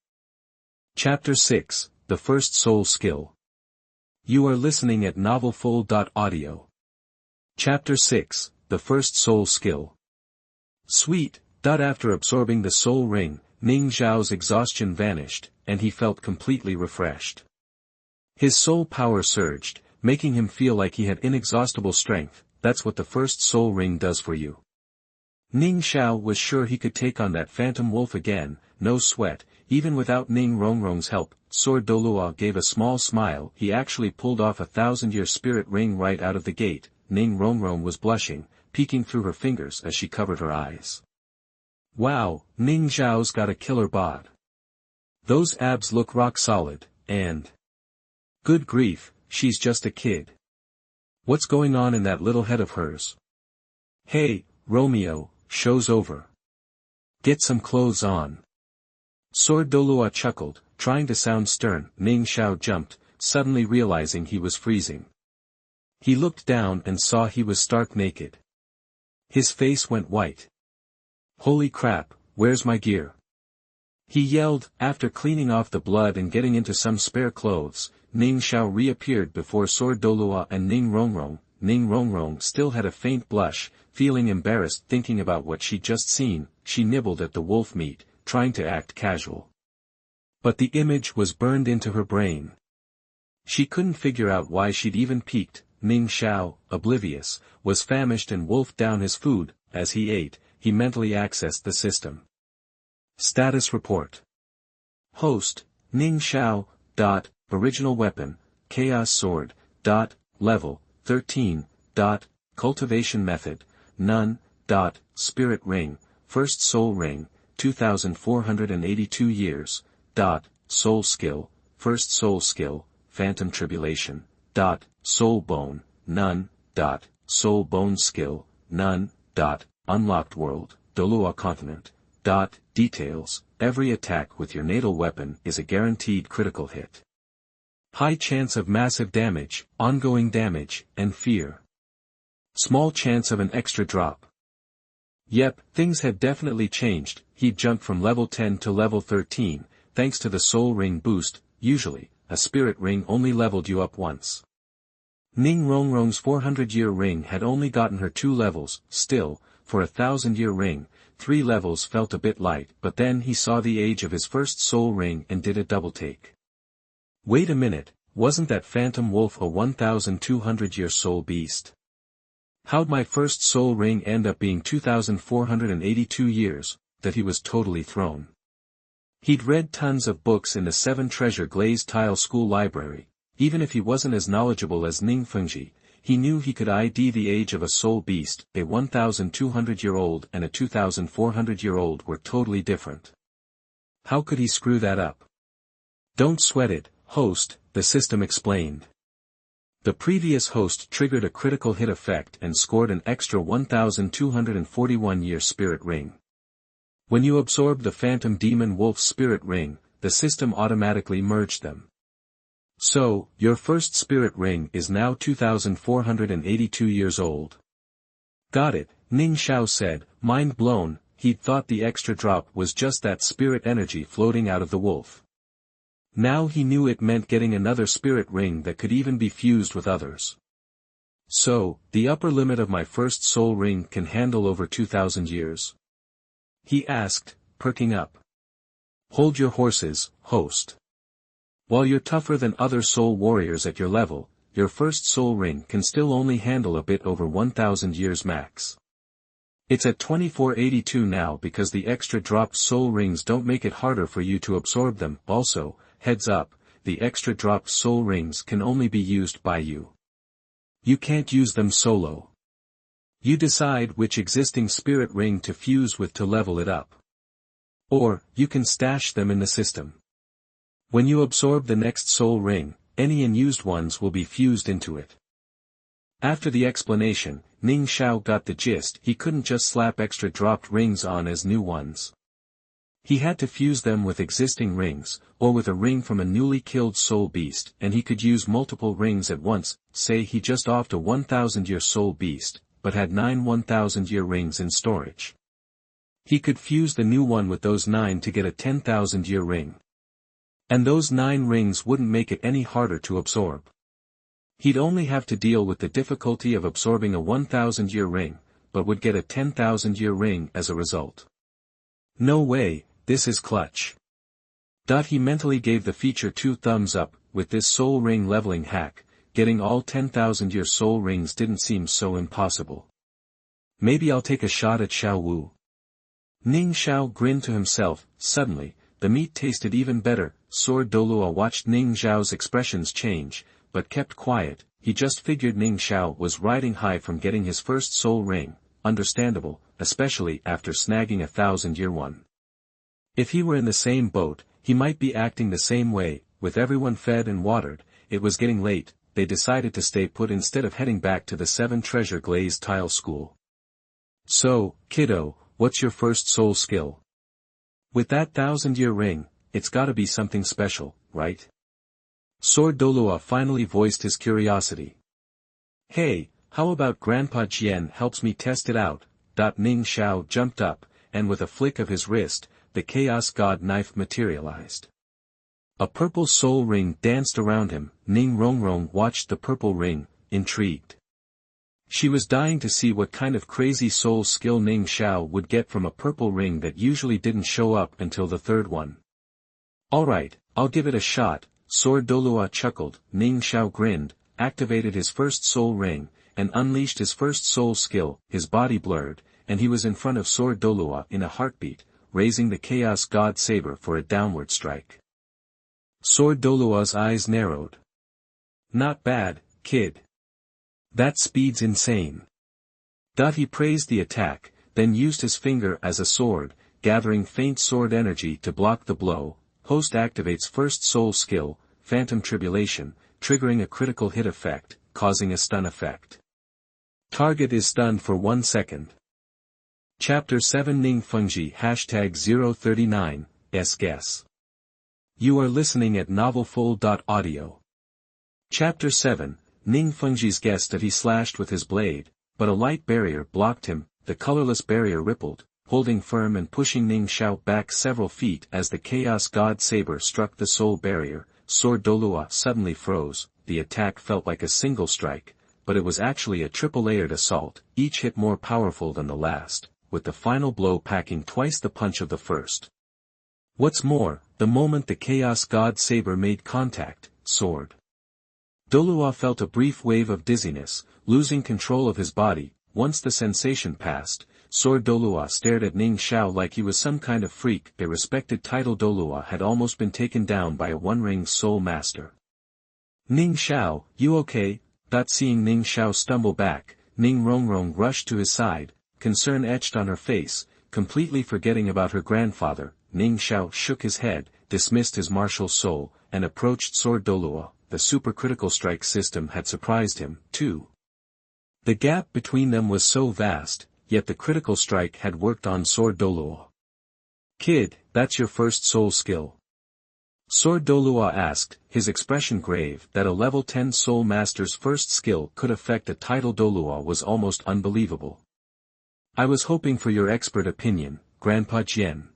Chapter 6, The First Soul Skill. You are listening at novelfull.audio. Chapter 6, The First Soul Skill. Sweet. After absorbing the soul ring, Ning Xiao's exhaustion vanished, and he felt completely refreshed. His soul power surged, making him feel like he had inexhaustible strength. That's what the first soul ring does for you. Ning Xiao was sure he could take on that phantom wolf again, no sweat, even without Ning Rongrong's help. Douluo gave a small smile. He actually pulled off a 1,000-year spirit ring right out of the gate. Ning Rongrong was blushing, peeking through her fingers as she covered her eyes. "Wow, Ning Xiao's got a killer bod. Those abs look rock solid, and... good grief, she's just a kid. What's going on in that little head of hers? Hey, Romeo, show's over. Get some clothes on." Douluo chuckled, trying to sound stern. Ning Xiao jumped, suddenly realizing he was freezing. He looked down and saw he was stark naked. His face went white. "Holy crap, where's my gear?" he yelled. After cleaning off the blood and getting into some spare clothes, Ning Xiao reappeared before Douluo and Ning Rongrong. Ning Rongrong still had a faint blush, feeling embarrassed thinking about what she'd just seen. She nibbled at the wolf meat, trying to act casual. But the image was burned into her brain. She couldn't figure out why she'd even peeked. Ning Xiao, oblivious, was famished and wolfed down his food. As he ate, he mentally accessed the system. Status report. Host, Ning Xiao. Original weapon, Chaos Sword. Level, 13. Cultivation method, none. Spirit Ring, First Soul Ring, 2482 years. Soul Skill, First Soul Skill, Phantom Tribulation. Soul Bone, none. Soul Bone Skill, none. Unlocked World, Douluo Continent. Details, every attack with your natal weapon is a guaranteed critical hit. High chance of massive damage, ongoing damage, and fear. Small chance of an extra drop. Yep, things had definitely changed. He'd jumped from level 10 to level 13, thanks to the Soul Ring boost. Usually, a Spirit Ring only leveled you up once. Ning Rongrong's 400-year ring had only gotten her 2 levels. Still, for a 1000-year ring, 3 levels felt a bit light. But then he saw the age of his first soul ring and did a double take. Wait a minute, wasn't that Phantom Wolf a 1200-year soul beast? How'd my first soul ring end up being 2482 years? That he was totally thrown. He'd read tons of books in the 7-treasure glazed tile school library. Even if he wasn't as knowledgeable as Ning Fengzhi, he knew he could ID the age of a soul beast. A 1200-year-old and a 2400-year-old were totally different. How could he screw that up? Don't sweat it, host, the system explained. The previous host triggered a critical hit effect and scored an extra 1241-year spirit ring. When you absorbed the Phantom Demon Wolf's spirit ring, the system automatically merged them. So, your first spirit ring is now 2482 years old. Got it, Ning Xiao said, mind blown. He'd thought the extra drop was just that spirit energy floating out of the wolf. Now he knew it meant getting another spirit ring that could even be fused with others. So, the upper limit of my first soul ring can handle over 2000 years? He asked, perking up. Hold your horses, host. While you're tougher than other soul warriors at your level, your first soul ring can still only handle a bit over 1000 years max. It's at 2482 now because the extra dropped soul rings don't make it harder for you to absorb them. Also, heads up, the extra dropped soul rings can only be used by you. You can't use them solo. You decide which existing spirit ring to fuse with to level it up. Or, you can stash them in the system. When you absorb the next soul ring, any unused ones will be fused into it. After the explanation, Ning Xiao got the gist. He couldn't just slap extra dropped rings on as new ones. He had to fuse them with existing rings, or with a ring from a newly killed soul beast, and he could use multiple rings at once. Say he just offed a 1000-year soul beast, but had 9 1000-year rings in storage. He could fuse the new one with those 9 to get a 10,000-year ring. And those 9 rings wouldn't make it any harder to absorb. He'd only have to deal with the difficulty of absorbing a 1000-year ring, but would get a 10,000-year ring as a result. No way, this is clutch. He mentally gave the feature 2 thumbs up. With this soul ring leveling hack, getting all 10,000-year soul rings didn't seem so impossible. Maybe I'll take a shot at Xiao Wu. Ning Xiao grinned to himself. Suddenly, the meat tasted even better. Sword Douluo watched Ning Xiao's expressions change, but kept quiet. He just figured Ning Xiao was riding high from getting his first soul ring. Understandable, especially after snagging a 1000-year one. If he were in the same boat, he might be acting the same way. With everyone fed and watered, it was getting late. They decided to stay put instead of heading back to the 7-treasure glazed tile school. So, kiddo, what's your first soul skill? With that 1000-year ring, it's gotta be something special, right? Sword Douluo finally voiced his curiosity. Hey, how about Grandpa Jian helps me test it out? Ning Xiao jumped up, and with a flick of his wrist, the Chaos God knife materialized. A purple soul ring danced around him. Ning Rongrong watched the purple ring, intrigued. She was dying to see what kind of crazy soul skill Ning Xiao would get from a purple ring that usually didn't show up until the third one. Alright, I'll give it a shot, Sword Douluo chuckled. Ning Xiao grinned, activated his first soul ring, and unleashed his first soul skill. His body blurred, and he was in front of Sword Douluo in a heartbeat, raising the Chaos God Saber for a downward strike. Sword Douluo's eyes narrowed. Not bad, kid. That speed's insane. He praised the attack, then used his finger as a sword, gathering faint sword energy to block the blow. Host activates first soul skill, Phantom Tribulation, triggering a critical hit effect, causing a stun effect. Target is stunned for 1 second. Chapter 7 Ning Fengzhi #039, guess. You are listening at novelfull.audio. Chapter 7, Ning Fengzhi's guessed that he slashed with his blade, but a light barrier blocked him. The colorless barrier rippled, holding firm and pushing Ning Xiao back several feet as the Chaos God Saber struck the soul barrier. Sword Douluo suddenly froze. The attack felt like a single strike, but it was actually a triple-layered assault, each hit more powerful than the last, with the final blow packing twice the punch of the first. What's more, the moment the Chaos God Saber made contact, Sword Douluo felt a brief wave of dizziness, losing control of his body. Once the sensation passed, Sword Douluo stared at Ning Xiao like he was some kind of freak. A respected title. Douluo had almost been taken down by a one-ring soul master. Ning Xiao, you okay? Seeing Ning Xiao stumble back, Ning Rongrong rushed to his side, concern etched on her face, completely forgetting about her grandfather. Ning Xiao shook his head, dismissed his martial soul, and approached Sword Douluo. The supercritical strike system had surprised him, too. The gap between them was so vast, yet the critical strike had worked on Sword Douluo. Kid, that's your first soul skill? Sword Douluo asked, his expression grave. That a level 10 soul master's first skill could affect a title Douluo was almost unbelievable. I was hoping for your expert opinion, Grandpa Jian.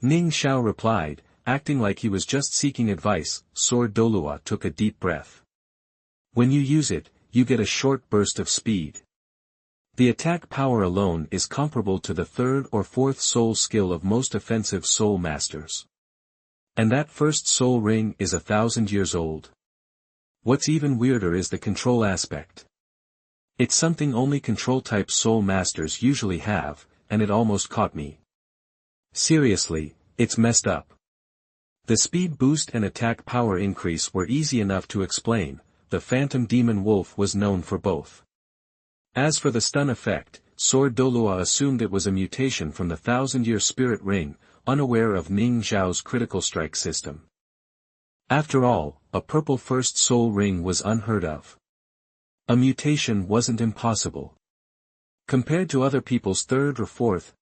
Ning Xiao replied, acting like he was just seeking advice. Sword Douluo took a deep breath. When you use it, you get a short burst of speed. The attack power alone is comparable to the third or fourth soul skill of most offensive soul masters. And that first soul ring is 1,000 years old. What's even weirder is the control aspect. It's something only control-type soul masters usually have, and it almost caught me. Seriously, it's messed up. The speed boost and attack power increase were easy enough to explain. The Phantom Demon Wolf was known for both. As for the stun effect, Sword Douluo assumed it was a mutation from the 1,000-year spirit ring, unaware of Ning Xiao's critical strike system. After all, a purple first soul ring was unheard of. A mutation wasn't impossible. Compared to other people's third or fourth,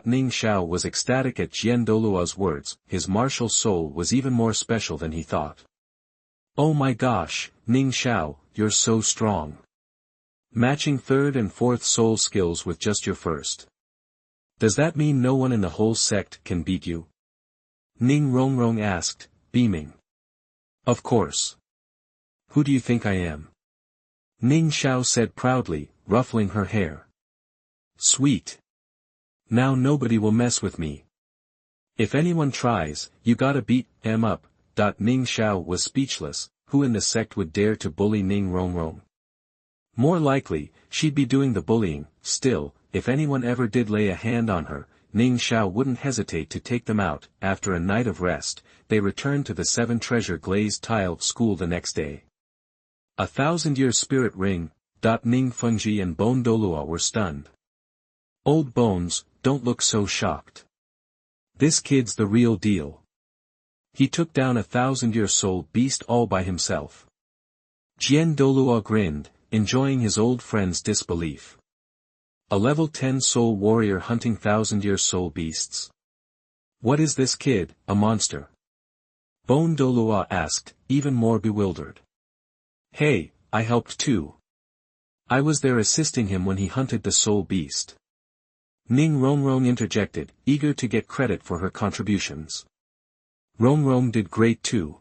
Ning Xiao was ecstatic at Jian Douluo's words. His martial soul was even more special than he thought. Oh my gosh, Ning Xiao, you're so strong. Matching third and fourth soul skills with just your first. Does that mean no one in the whole sect can beat you? Ning Rongrong asked, beaming. Of course. Who do you think I am? Ning Xiao said proudly, ruffling her hair. Sweet. Now nobody will mess with me. If anyone tries, you gotta beat them up. Ning Xiao was speechless. Who in the sect would dare to bully Ning Rongrong? More likely, she'd be doing the bullying. Still, if anyone ever did lay a hand on her, Ning Xiao wouldn't hesitate to take them out. After a night of rest, they returned to the 7-treasure glazed tile school the next day. 1,000-year spirit ring. Ning Fengzhi and Bone Douluo were stunned. Old Bones, don't look so shocked. This kid's the real deal. He took down 1,000-year soul beast all by himself. Jian Douluo grinned, enjoying his old friend's disbelief. A level 10 soul warrior hunting 1,000-year soul beasts. What is this kid, a monster? Bone Douluo asked, even more bewildered. Hey, I helped too. I was there assisting him when he hunted the soul beast. Ning Rongrong interjected, eager to get credit for her contributions. Rongrong did great too.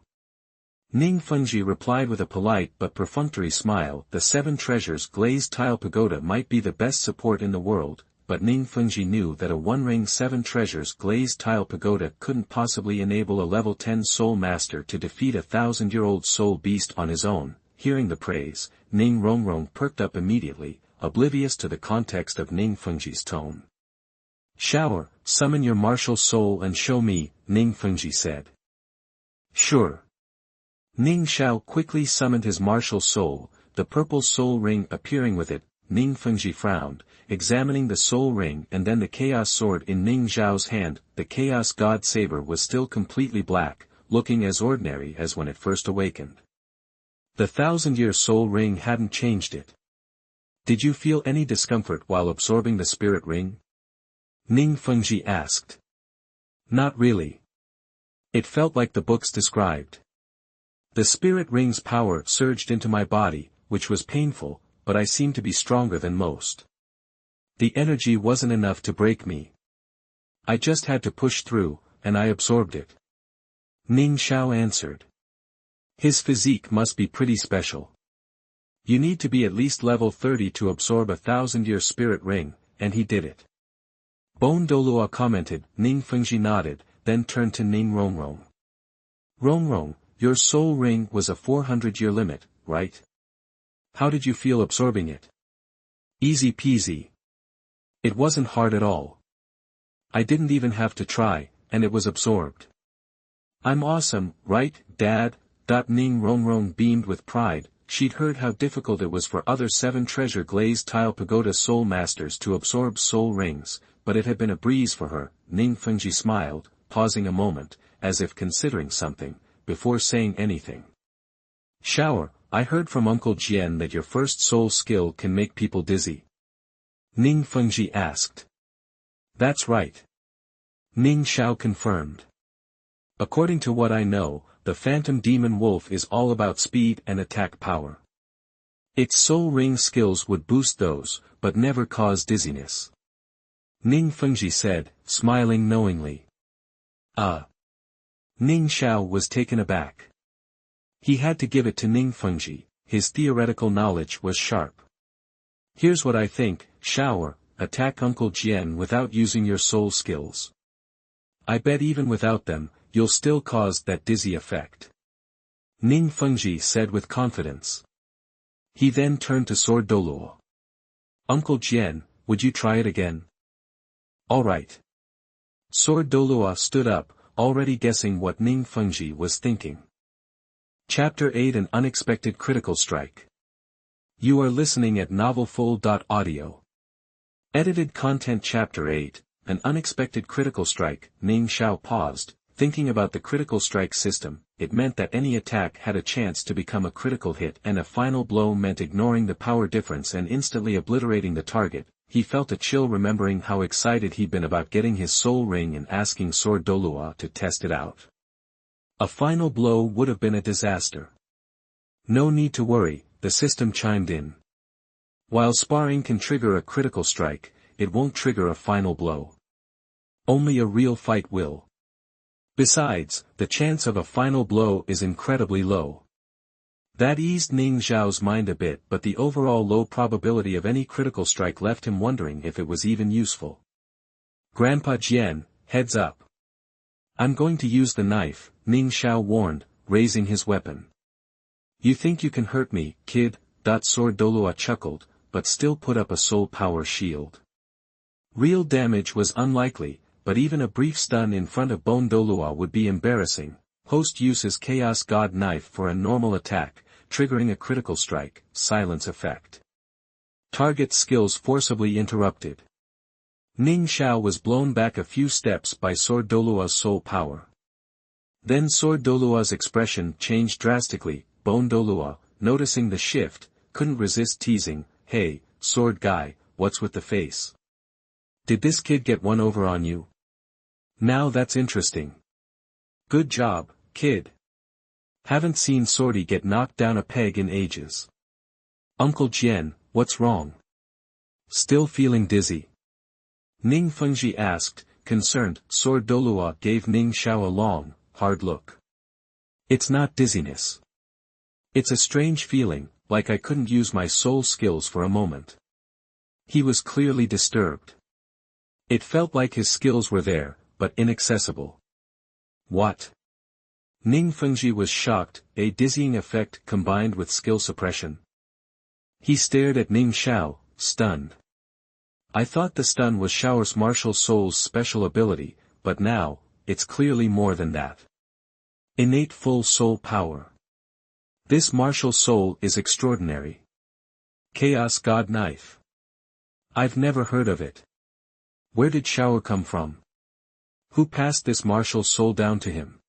Ning Fengzhi replied with a polite but perfunctory smile. The 7 treasures glazed tile pagoda might be the best support in the world, but Ning Fengzhi knew that a one-ring 7 treasures glazed tile pagoda couldn't possibly enable a level 10 soul master to defeat a 1,000-year-old soul beast on his own. Hearing the praise, Ning Rongrong perked up immediately, oblivious to the context of Ning Fengzhi's tone. "Xiao, summon your martial soul and show me," Ning Fengzhi said. "Sure." Ning Xiao quickly summoned his martial soul, the purple soul ring appearing with it. Ning Fengzhi frowned, examining the soul ring and then the chaos sword in Ning Xiao's hand. The chaos god saber was still completely black, looking as ordinary as when it first awakened. The 1,000-year soul ring hadn't changed it. "Did you feel any discomfort while absorbing the spirit ring?" Ning Fengzhi asked. "Not really. It felt like the books described. The spirit ring's power surged into my body, which was painful, but I seemed to be stronger than most. The energy wasn't enough to break me. I just had to push through, and I absorbed it." Ning Xiao answered. "His physique must be pretty special. You need to be at least level 30 to absorb a 1,000-year spirit ring, and he did it." Douluo commented. Ning Fengzhi nodded, then turned to Ning Rongrong. "Rongrong, your soul ring was a 400-year limit, right? How did you feel absorbing it?" "Easy peasy. It wasn't hard at all. I didn't even have to try, and it was absorbed." "I'm awesome, right, Dad?" Ning Rongrong beamed with pride. She'd heard how difficult it was for other 7 treasure glazed tile pagoda soul masters to absorb soul rings, but it had been a breeze for her. Ning Fengzhi smiled, pausing a moment, as if considering something, before saying anything. "Xiao, I heard from Uncle Jian that your first soul skill can make people dizzy." Ning Fengzhi asked. "That's right." Ning Xiao confirmed. "According to what I know, the Phantom Demon Wolf is all about speed and attack power. Its soul ring skills would boost those, but never cause dizziness." Ning Fengzhi said, smiling knowingly. Ning Xiao was taken aback. He had to give it to Ning Fengzhi, his theoretical knowledge was sharp. "Here's what I think, Xiao, attack Uncle Jian without using your soul skills. I bet even without them, you'll still cause that dizzy effect." Ning Fengzhi said with confidence. He then turned to Sword Douluo. "Uncle Jian, would you try it again?" "All right." Sword Douluo stood up, already guessing what Ning Fengzhi was thinking. Chapter 8: An Unexpected Critical Strike. You are listening at novelfull.audio. Edited content. Chapter 8, An Unexpected Critical Strike. Ning Xiao paused, thinking about the critical strike system. It meant that any attack had a chance to become a critical hit, and a final blow meant ignoring the power difference and instantly obliterating the target. He felt a chill remembering how excited he'd been about getting his soul ring and asking Sword Douluo to test it out. A final blow would have been a disaster. "No need to worry," the system chimed in. "While sparring can trigger a critical strike, it won't trigger a final blow. Only a real fight will. Besides, the chance of a final blow is incredibly low." That eased Ning Xiao's mind a bit, but the overall low probability of any critical strike left him wondering if it was even useful. "Grandpa Jian, heads up. I'm going to use the knife," Ning Xiao warned, raising his weapon. "You think you can hurt me, kid?" Sword Douluo chuckled, but still put up a soul power shield. Real damage was unlikely, but even a brief stun in front of Douluo would be embarrassing. Host uses Chaos God Knife for a normal attack, triggering a critical strike, silence effect. Target skills forcibly interrupted. Ning Xiao was blown back a few steps by Sword Douluo's soul power. Then Sword Douluo's expression changed drastically. Douluo, noticing the shift, couldn't resist teasing, "Hey, sword guy, what's with the face? Did this kid get one over on you? Now that's interesting. Good job, kid. Haven't seen Swordy get knocked down a peg in ages." "Uncle Jian, what's wrong? Still feeling dizzy?" Ning Fengzhi asked, concerned. Sword Douluo gave Ning Xiao a long, hard look. It's not dizziness. It's a strange feeling, like I couldn't use my soul skills for a moment. He was clearly disturbed. It felt like his skills were there, but inaccessible. What? Ning Fengzhi was shocked, a dizzying effect combined with skill suppression. He stared at Ning Xiao, stunned. I thought the stun was Xiao's martial soul's special ability, but now, it's clearly more than that. Innate full soul power. This martial soul is extraordinary. Chaos God Knife. I've never heard of it. Where did Xiao come from? Who passed this martial soul down to him?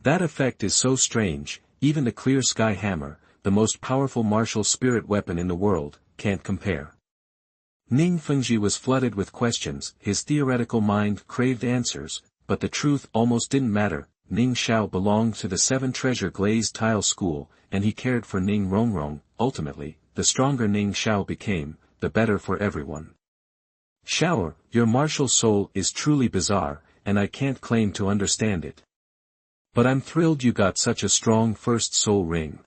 That effect is so strange, even the clear sky hammer, the most powerful martial spirit weapon in the world, can't compare. Ning Fengzhi was flooded with questions, his theoretical mind craved answers, but the truth almost didn't matter. Ning Xiao belonged to the 7 treasure glazed tile school, and he cared for Ning Rongrong. Ultimately, the stronger Ning Xiao became, the better for everyone. Xiao, your martial soul is truly bizarre, and I can't claim to understand it. But I'm thrilled you got such a strong first soul ring.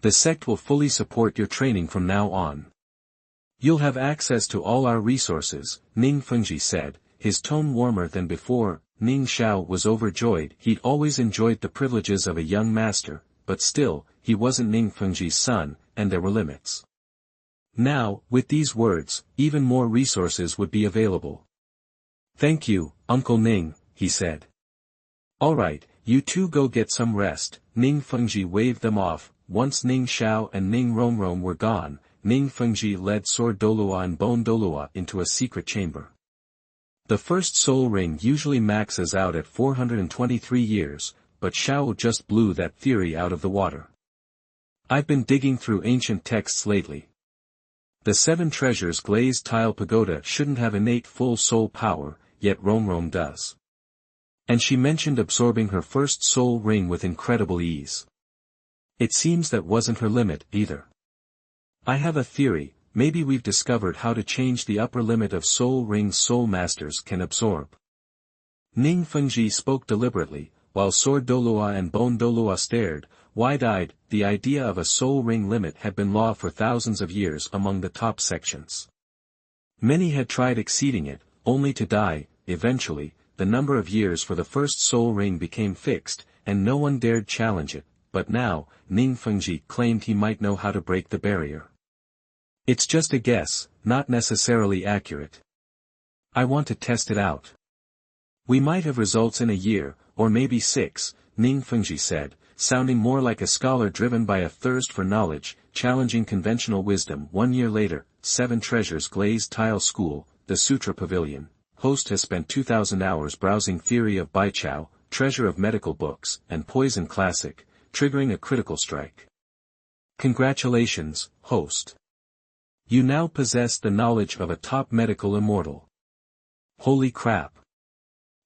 The sect will fully support your training from now on. You'll have access to all our resources, Ning Fengzhi said, his tone warmer than before. Ning Xiao was overjoyed. He'd always enjoyed the privileges of a young master, but still, he wasn't Ning Fengzhi's son, and there were limits. Now, with these words, even more resources would be available. Thank you, Uncle Ning, he said. Alright, you two go get some rest. Ning Fengzhi waved them off. Once Ning Xiao and Ning Rongrong were gone, Ning Fengzhi led Sword Douluo and Bone Douluo into a secret chamber. The first soul ring usually maxes out at 423 years, but Xiao just blew that theory out of the water. I've been digging through ancient texts lately. The 7 treasures glazed tile pagoda shouldn't have innate full soul power, yet Rongrong does. And she mentioned absorbing her first soul ring with incredible ease. It seems that wasn't her limit, either. I have a theory. Maybe we've discovered how to change the upper limit of soul rings soul masters can absorb. Ning Fengzhi spoke deliberately, while Sword Douluo and Bone Douluo stared, wide-eyed. The idea of a soul ring limit had been law for thousands of years among the top sections. Many had tried exceeding it, only to die. Eventually, the number of years for the first soul ring became fixed, and no one dared challenge it, but now, Ning Fengzhi claimed he might know how to break the barrier. It's just a guess, not necessarily accurate. I want to test it out. We might have results in a year, or maybe 6, Ning Fengzhi said, sounding more like a scholar driven by a thirst for knowledge, challenging conventional wisdom. 1 year later, 7 treasures glazed tile school, the Sutra Pavilion. Host has spent 2,000 hours browsing theory of Baichao, treasure of medical books, and poison classic, triggering a critical strike. Congratulations, host. You now possess the knowledge of a top medical immortal. Holy crap.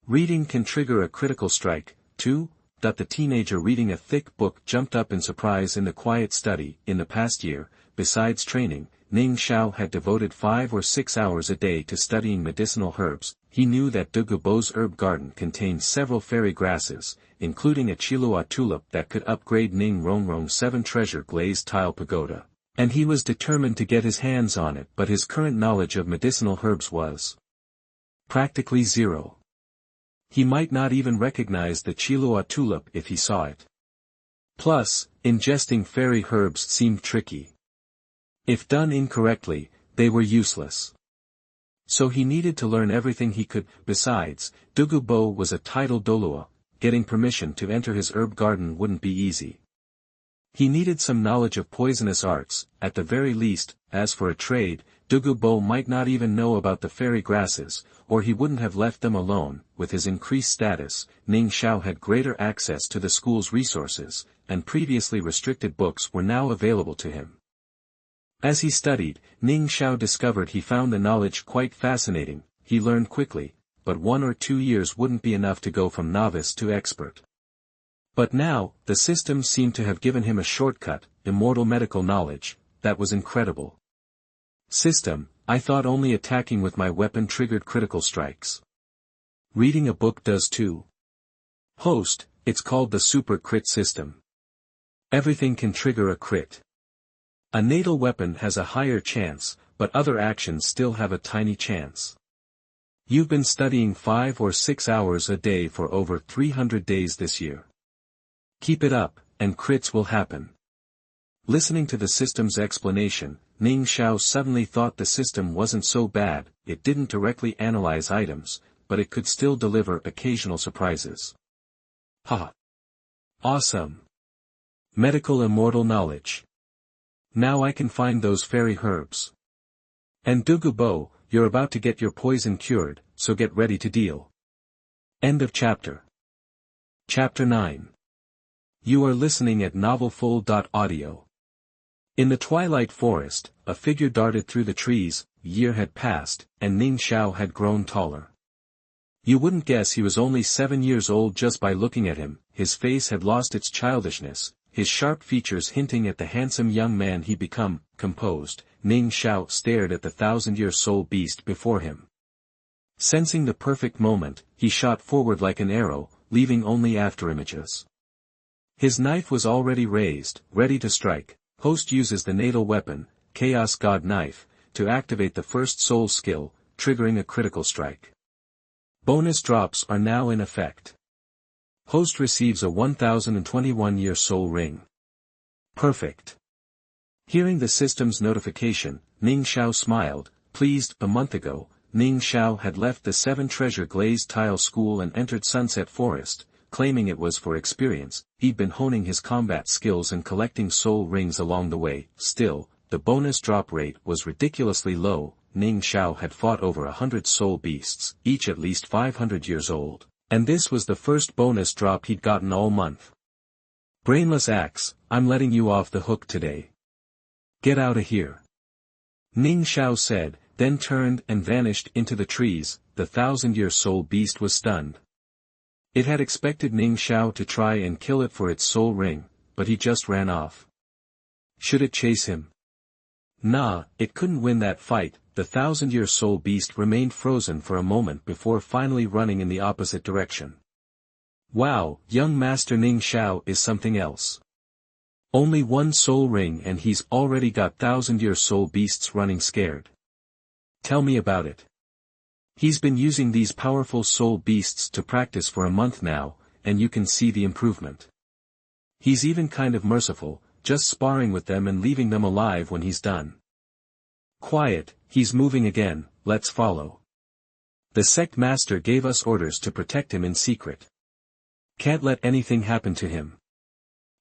Reading can trigger a critical strike, too? The teenager reading a thick book jumped up in surprise in the quiet study. In the past year, besides training, Ning Xiao had devoted 5 or 6 hours a day to studying medicinal herbs. He knew that Douluo's herb garden contained several fairy grasses, including a Qiluo tulip that could upgrade Ning Rongrong's 7 treasure glazed tile pagoda. And he was determined to get his hands on it, but his current knowledge of medicinal herbs was practically zero. He might not even recognize the Qiluo tulip if he saw it. Plus, ingesting fairy herbs seemed tricky. If done incorrectly, they were useless. So he needed to learn everything he could. Besides, Douluo was a titled Douluo. Getting permission to enter his herb garden wouldn't be easy. He needed some knowledge of poisonous arts, at the very least. As for a trade, Douluo might not even know about the fairy grasses, or he wouldn't have left them alone. With his increased status, Ning Xiao had greater access to the school's resources, and previously restricted books were now available to him. As he studied, Ning Xiao discovered he found the knowledge quite fascinating. He learned quickly, but 1 or 2 years wouldn't be enough to go from novice to expert. But now, the system seemed to have given him a shortcut, immortal medical knowledge. That was incredible. System, I thought only attacking with my weapon triggered critical strikes. Reading a book does too. Host, It's called the super crit system. Everything can trigger a crit. A natal weapon has a higher chance, but other actions still have a tiny chance. You've been studying 5 or 6 hours a day for over 300 days this year. Keep it up, and crits will happen. Listening to the system's explanation, Ning Xiao suddenly thought the system wasn't so bad. It didn't directly analyze items, but it could still deliver occasional surprises. Ha! Awesome! Medical immortal knowledge. Now I can find those fairy herbs. And Dugubo, you're about to get your poison cured, so get ready to deal. End of chapter. Chapter 9. You are listening at novelfull.audio. In the twilight forest, a figure darted through the trees. A year had passed, and Ning Xiao had grown taller. You wouldn't guess he was only 7 years old just by looking at him. His face had lost its childishness, his sharp features hinting at the handsome young man he'd become. Composed, Ning Xiao stared at the 1,000-year soul beast before him. Sensing the perfect moment, he shot forward like an arrow, leaving only afterimages. His knife was already raised, ready to strike. Host uses the natal weapon, Chaos God Knife, to activate the first soul skill, triggering a critical strike. Bonus drops are now in effect. Host receives a 1021-year soul ring. Perfect. Hearing the system's notification, Ning Xiao smiled, pleased. A month ago, Ning Xiao had left the 7 treasure glazed tile school and entered Sunset Forest, claiming it was for experience. He'd been honing his combat skills and collecting soul rings along the way. Still, the bonus drop rate was ridiculously low. Ning Xiao had fought over 100 soul beasts, each at least 500 years old, and this was the first bonus drop he'd gotten all month. Brainless axe, I'm letting you off the hook today. Get out of here. Ning Xiao said, then turned and vanished into the trees. The 1,000-year soul beast was stunned. It had expected Ning Xiao to try and kill it for its soul ring, but he just ran off. Should it chase him? Nah, it couldn't win that fight. The 1,000-year soul beast remained frozen for a moment before finally running in the opposite direction. Wow, young Master Ning Xiao is something else. Only 1 soul ring and he's already got 1,000-year soul beasts running scared. Tell me about it. He's been using these powerful soul beasts to practice for a month now, and you can see the improvement. He's even kind of merciful, just sparring with them and leaving them alive when he's done. Quiet, he's moving again, let's follow. The sect master gave us orders to protect him in secret. Can't let anything happen to him.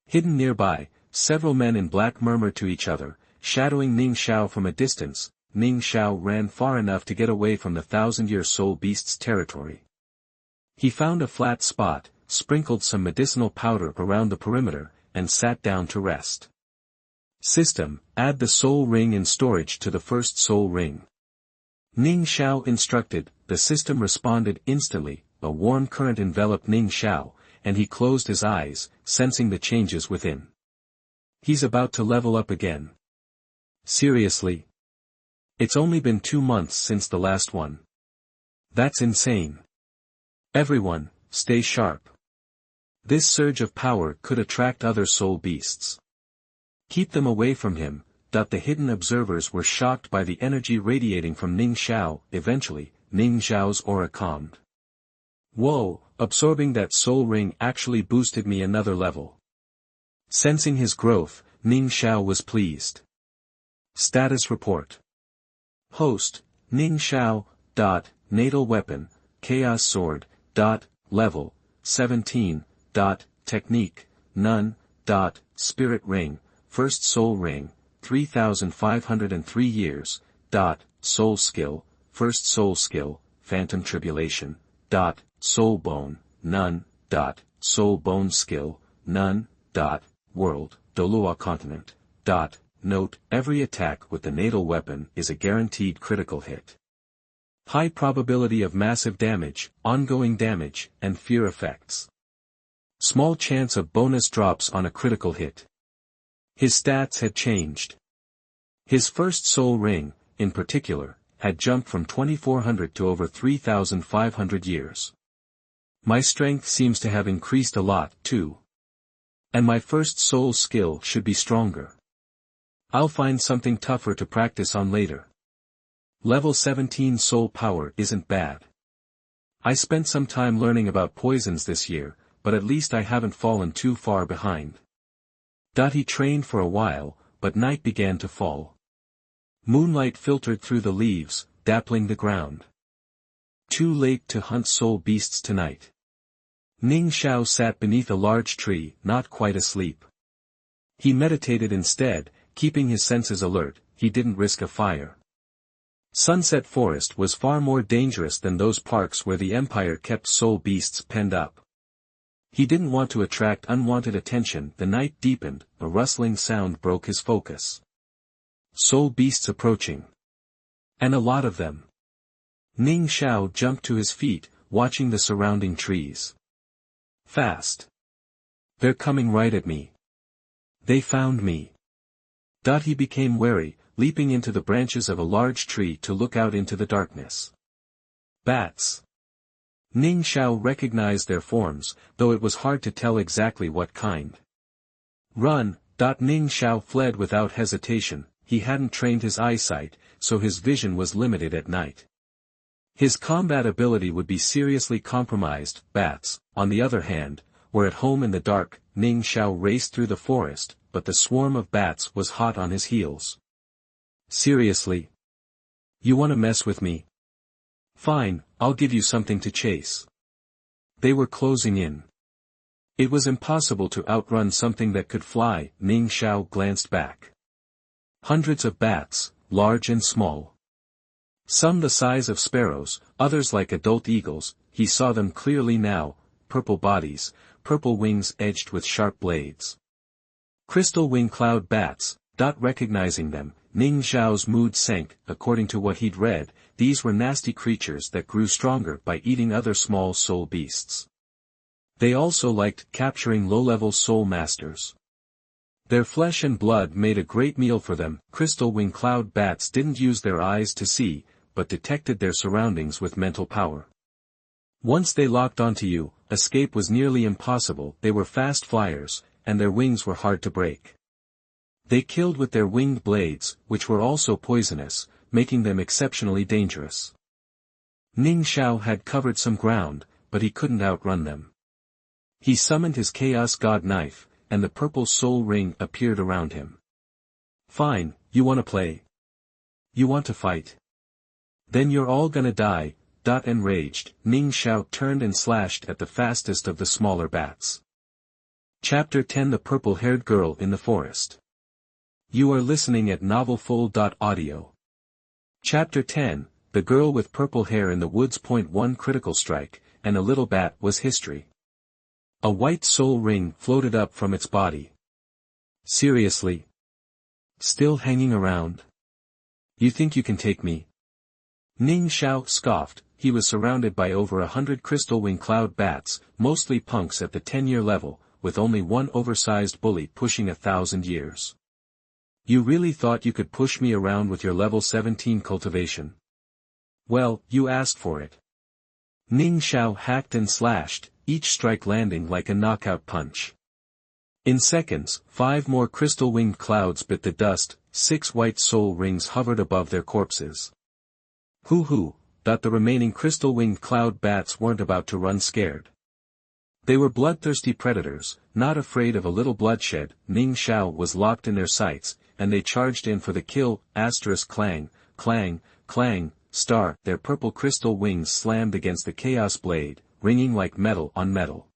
Hidden nearby, several men in black murmured to each other, shadowing Ning Xiao from a distance. Ning Xiao ran far enough to get away from the 1,000-year soul beast's territory. He found a flat spot, sprinkled some medicinal powder around the perimeter, and sat down to rest. System, add the soul ring in storage to the first soul ring. Ning Xiao instructed. The system responded instantly. A warm current enveloped Ning Xiao, and he closed his eyes, sensing the changes within. He's about to level up again. Seriously? It's only been 2 months since the last one. That's insane. Everyone, stay sharp. This surge of power could attract other soul beasts. Keep them away from him. The hidden observers were shocked by the energy radiating from Ning Xiao. Eventually, Ning Xiao's aura calmed. Whoa, absorbing that soul ring actually boosted me another level. Sensing his growth, Ning Xiao was pleased. Status report. Host, Ning Xiao. Natal weapon, Chaos sword. Level, 17. Technique, none. Spirit ring, first soul ring, 3,503 years. Soul skill, first soul skill, phantom tribulation. Soul bone, none. Soul bone skill, none. World, Douluo continent. Note, every attack with the natal weapon is a guaranteed critical hit. High probability of massive damage, ongoing damage, and fear effects. Small chance of bonus drops on a critical hit. His stats had changed. His first soul ring, in particular, had jumped from 2,400 to over 3,500 years. My strength seems to have increased a lot, too. And my first soul skill should be stronger. I'll find something tougher to practice on later. Level 17 soul power isn't bad. I spent some time learning about poisons this year, but at least I haven't fallen too far behind. He trained for a while, but night began to fall. Moonlight filtered through the leaves, dappling the ground. Too late to hunt soul beasts tonight. Ning Xiao sat beneath a large tree, not quite asleep. He meditated instead, keeping his senses alert. He didn't risk a fire. Sunset Forest was far more dangerous than those parks where the Empire kept soul beasts penned up. He didn't want to attract unwanted attention. The night deepened, a rustling sound broke his focus. Soul beasts approaching. And a lot of them. Ning Xiao jumped to his feet, watching the surrounding trees. Fast. They're coming right at me. They found me. He became wary, leaping into the branches of a large tree to look out into the darkness. Bats. Ning Xiao recognized their forms, though it was hard to tell exactly what kind. Run! Ning Xiao fled without hesitation. He hadn't trained his eyesight, so his vision was limited at night. His combat ability would be seriously compromised. Bats, on the other hand, were at home in the dark. Ning Xiao raced through the forest, but the swarm of bats was hot on his heels. Seriously? You want to mess with me? Fine, I'll give you something to chase. They were closing in. It was impossible to outrun something that could fly. Ning Xiao glanced back. Hundreds of bats, large and small. Some the size of sparrows, others like adult eagles. He saw them clearly now, purple bodies, purple wings edged with sharp blades. Crystal wing cloud bats. Recognizing them, Ning Xiao's mood sank. According to what he'd read, these were nasty creatures that grew stronger by eating other small soul beasts. They also liked capturing low-level soul masters. Their flesh and blood made a great meal for them. Crystal wing cloud bats didn't use their eyes to see, but detected their surroundings with mental power. Once they locked onto you, escape was nearly impossible. They were fast flyers, and their wings were hard to break. They killed with their winged blades, which were also poisonous, making them exceptionally dangerous. Ning Xiao had covered some ground, but he couldn't outrun them. He summoned his Chaos God knife, and the purple soul ring appeared around him. Fine, you wanna play? You want to fight? Then you're all gonna die. Enraged, Ning Xiao turned and slashed at the fastest of the smaller bats. Chapter 10 The Purple-Haired Girl in the Forest. You are listening at novelfull.audio. Chapter 10, The Girl with Purple Hair in the Woods. 1 Critical strike, and a little bat was history. A white soul ring floated up from its body. Seriously? Still hanging around? You think you can take me? Ning Xiao scoffed. He was surrounded by over 100 crystal wing cloud bats, mostly punks at the 10-year level, with only one oversized bully pushing 1,000 years. You really thought you could push me around with your level 17 cultivation? Well, you asked for it. Ning Xiao hacked and slashed, each strike landing like a knockout punch. In seconds, 5 more crystal-winged clouds bit the dust. 6 white soul rings hovered above their corpses. Hoo-hoo, the remaining crystal-winged cloud bats weren't about to run scared. They were bloodthirsty predators, not afraid of a little bloodshed. Ning Xiao was locked in their sights, and they charged in for the kill. Clang, clang, clang, star. Their purple crystal wings slammed against the chaos blade, ringing like metal on metal.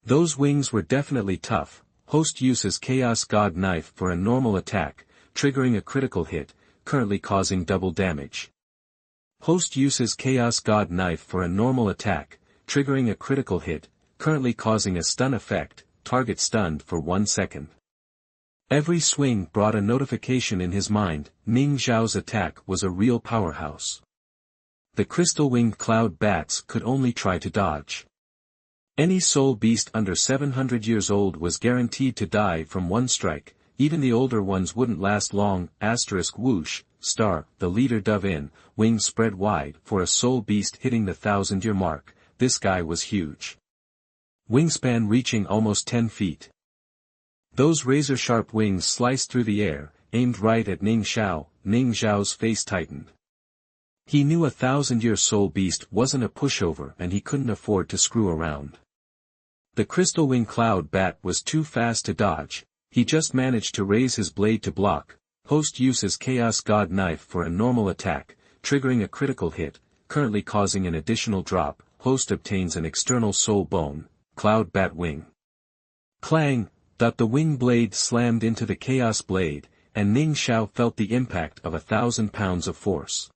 Those wings were definitely tough. Host uses Chaos God knife for a normal attack, triggering a critical hit, currently causing double damage. Host uses Chaos God knife for a normal attack, triggering a critical hit, currently causing a stun effect, target stunned for 1 second. Every swing brought a notification in his mind. Ning Xiao's attack was a real powerhouse. The crystal-winged cloud bats could only try to dodge. Any soul beast under 700 years old was guaranteed to die from 1 strike. Even the older ones wouldn't last long. Whoosh, star, the leader dove in, wings spread wide. For a soul beast hitting the 1,000-year mark, this guy was huge. Wingspan reaching almost 10 feet. Those razor-sharp wings sliced through the air, aimed right at Ning Xiao. Ning Xiao's face tightened. He knew a 1,000-year soul beast wasn't a pushover and he couldn't afford to screw around. The crystal wing cloud bat was too fast to dodge. He just managed to raise his blade to block. Host uses Chaos God Knife for a normal attack, triggering a critical hit, currently causing an additional drop. Host obtains an external soul bone, cloud bat wing. Clang! The wing blade slammed into the chaos blade, and Ning Xiao felt the impact of 1,000 pounds of force.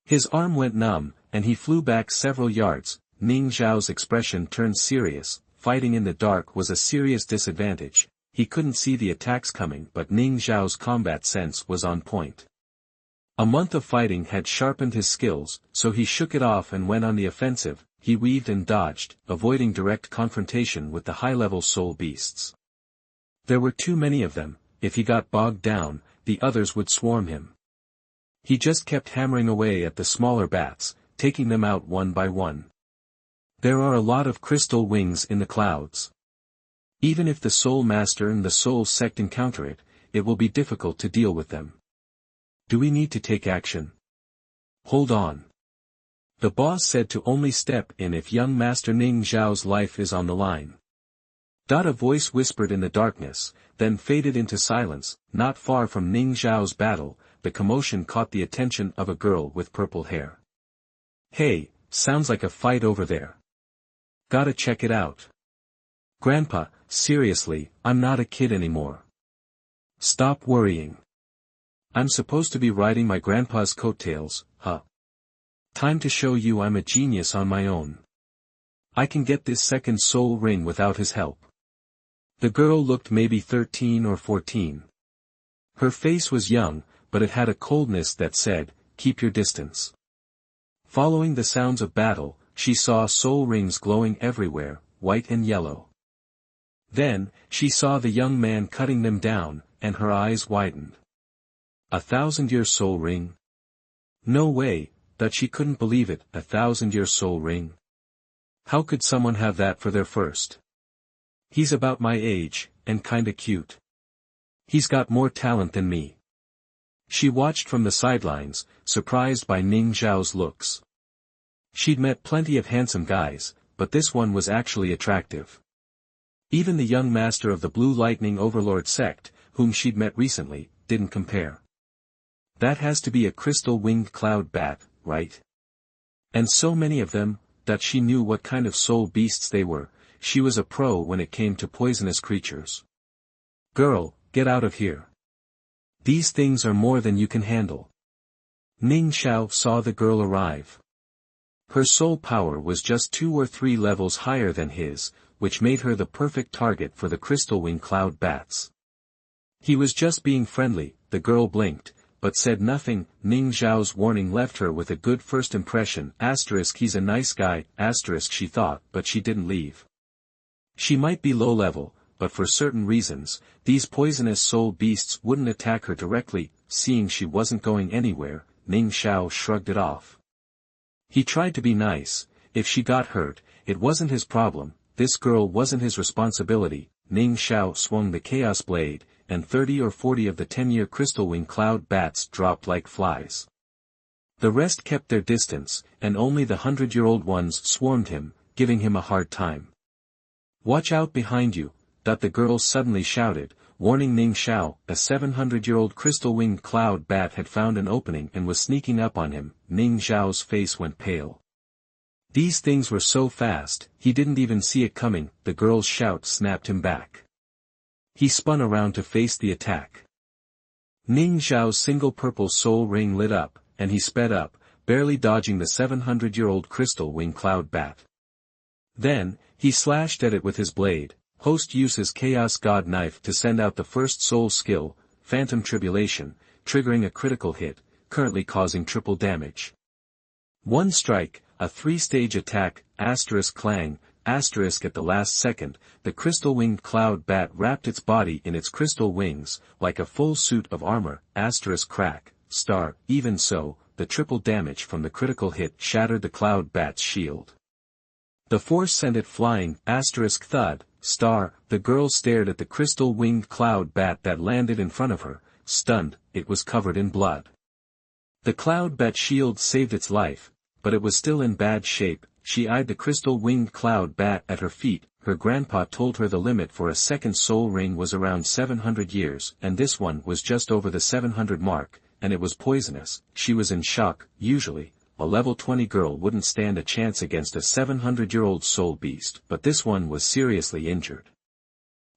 His arm went numb, and he flew back several yards. Ning Xiao's expression turned serious. Fighting in the dark was a serious disadvantage. He couldn't see the attacks coming, but Ning Xiao's combat sense was on point. A month of fighting had sharpened his skills, so he shook it off and went on the offensive. He weaved and dodged, avoiding direct confrontation with the high-level soul beasts. There were too many of them. If he got bogged down, the others would swarm him. He just kept hammering away at the smaller bats, taking them out one by one. There are a lot of crystal wings in the clouds. Even if the Soul Master and the Soul Sect encounter it, it will be difficult to deal with them. Do we need to take action? Hold on. The boss said to only step in if young Master Ning Xiao's life is on the line. A voice whispered in the darkness, then faded into silence. Not far from Ning Xiao's battle, the commotion caught the attention of a girl with purple hair. Hey, sounds like a fight over there. Gotta check it out. Grandpa, seriously, I'm not a kid anymore. Stop worrying. I'm supposed to be riding my grandpa's coattails, huh? Time to show you I'm a genius on my own. I can get this second soul ring without his help. The girl looked maybe 13 or 14. Her face was young, but it had a coldness that said, keep your distance. Following the sounds of battle, she saw soul rings glowing everywhere, white and yellow. Then, she saw the young man cutting them down, and her eyes widened. 1,000-year soul ring? No way, that she couldn't believe it. 1,000-year soul ring? How could someone have that for their first? He's about my age, and kinda cute. He's got more talent than me. She watched from the sidelines, surprised by Ning Xiao's looks. She'd met plenty of handsome guys, but this one was actually attractive. Even the young master of the Blue Lightning Overlord sect, whom she'd met recently, didn't compare. That has to be a crystal-winged cloud bat, right? And so many of them, that she knew what kind of soul beasts they were. She was a pro when it came to poisonous creatures. Girl, get out of here. These things are more than you can handle. Ning Xiao saw the girl arrive. Her soul power was just 2 or 3 levels higher than his, which made her the perfect target for the crystal wing cloud bats. He was just being friendly. The girl blinked, but said nothing. Ning Xiao's warning left her with a good first impression. He's a nice guy, she thought, but she didn't leave. She might be low level, but for certain reasons, these poisonous soul beasts wouldn't attack her directly. Seeing she wasn't going anywhere, Ning Xiao shrugged it off. He tried to be nice. If she got hurt, it wasn't his problem. This girl wasn't his responsibility. Ning Xiao swung the chaos blade, and 30 or 40 of the 10-year crystal wing cloud bats dropped like flies. The rest kept their distance, and only the 100-year-old ones swarmed him, giving him a hard time. Watch out behind you, the girl suddenly shouted, warning Ning Xiao. A 700-year-old crystal-winged cloud bat had found an opening and was sneaking up on him. Ning Xiao's face went pale. These things were so fast, he didn't even see it coming. The girl's shout snapped him back. He spun around to face the attack. Ning Xiao's single purple soul ring lit up, and he sped up, barely dodging the 700-year-old crystal-winged cloud bat. Then, he slashed at it with his blade. Host uses Chaos God Knife to send out the first soul skill, Phantom Tribulation, triggering a critical hit, currently causing triple damage. One strike, a 3-stage attack, clang, at the last second, the crystal-winged cloud bat wrapped its body in its crystal wings, like a full suit of armor, crack, star. Even so, the triple damage from the critical hit shattered the cloud bat's shield. The force sent it flying, thud, star, the girl stared at the crystal-winged cloud bat that landed in front of her, stunned, it was covered in blood. The cloud bat shield saved its life, but it was still in bad shape. She eyed the crystal-winged cloud bat at her feet. Her grandpa told her the limit for a second soul ring was around 700 years, and this one was just over the 700 mark, and it was poisonous. She was in shock. Usually, a level 20 girl wouldn't stand a chance against a 700-year-old soul beast, but this one was seriously injured.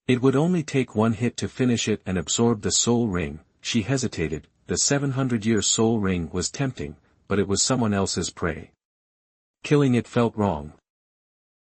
It would only take one hit to finish it and absorb the soul ring. She hesitated. The 700-year soul ring was tempting, but it was someone else's prey. Killing it felt wrong.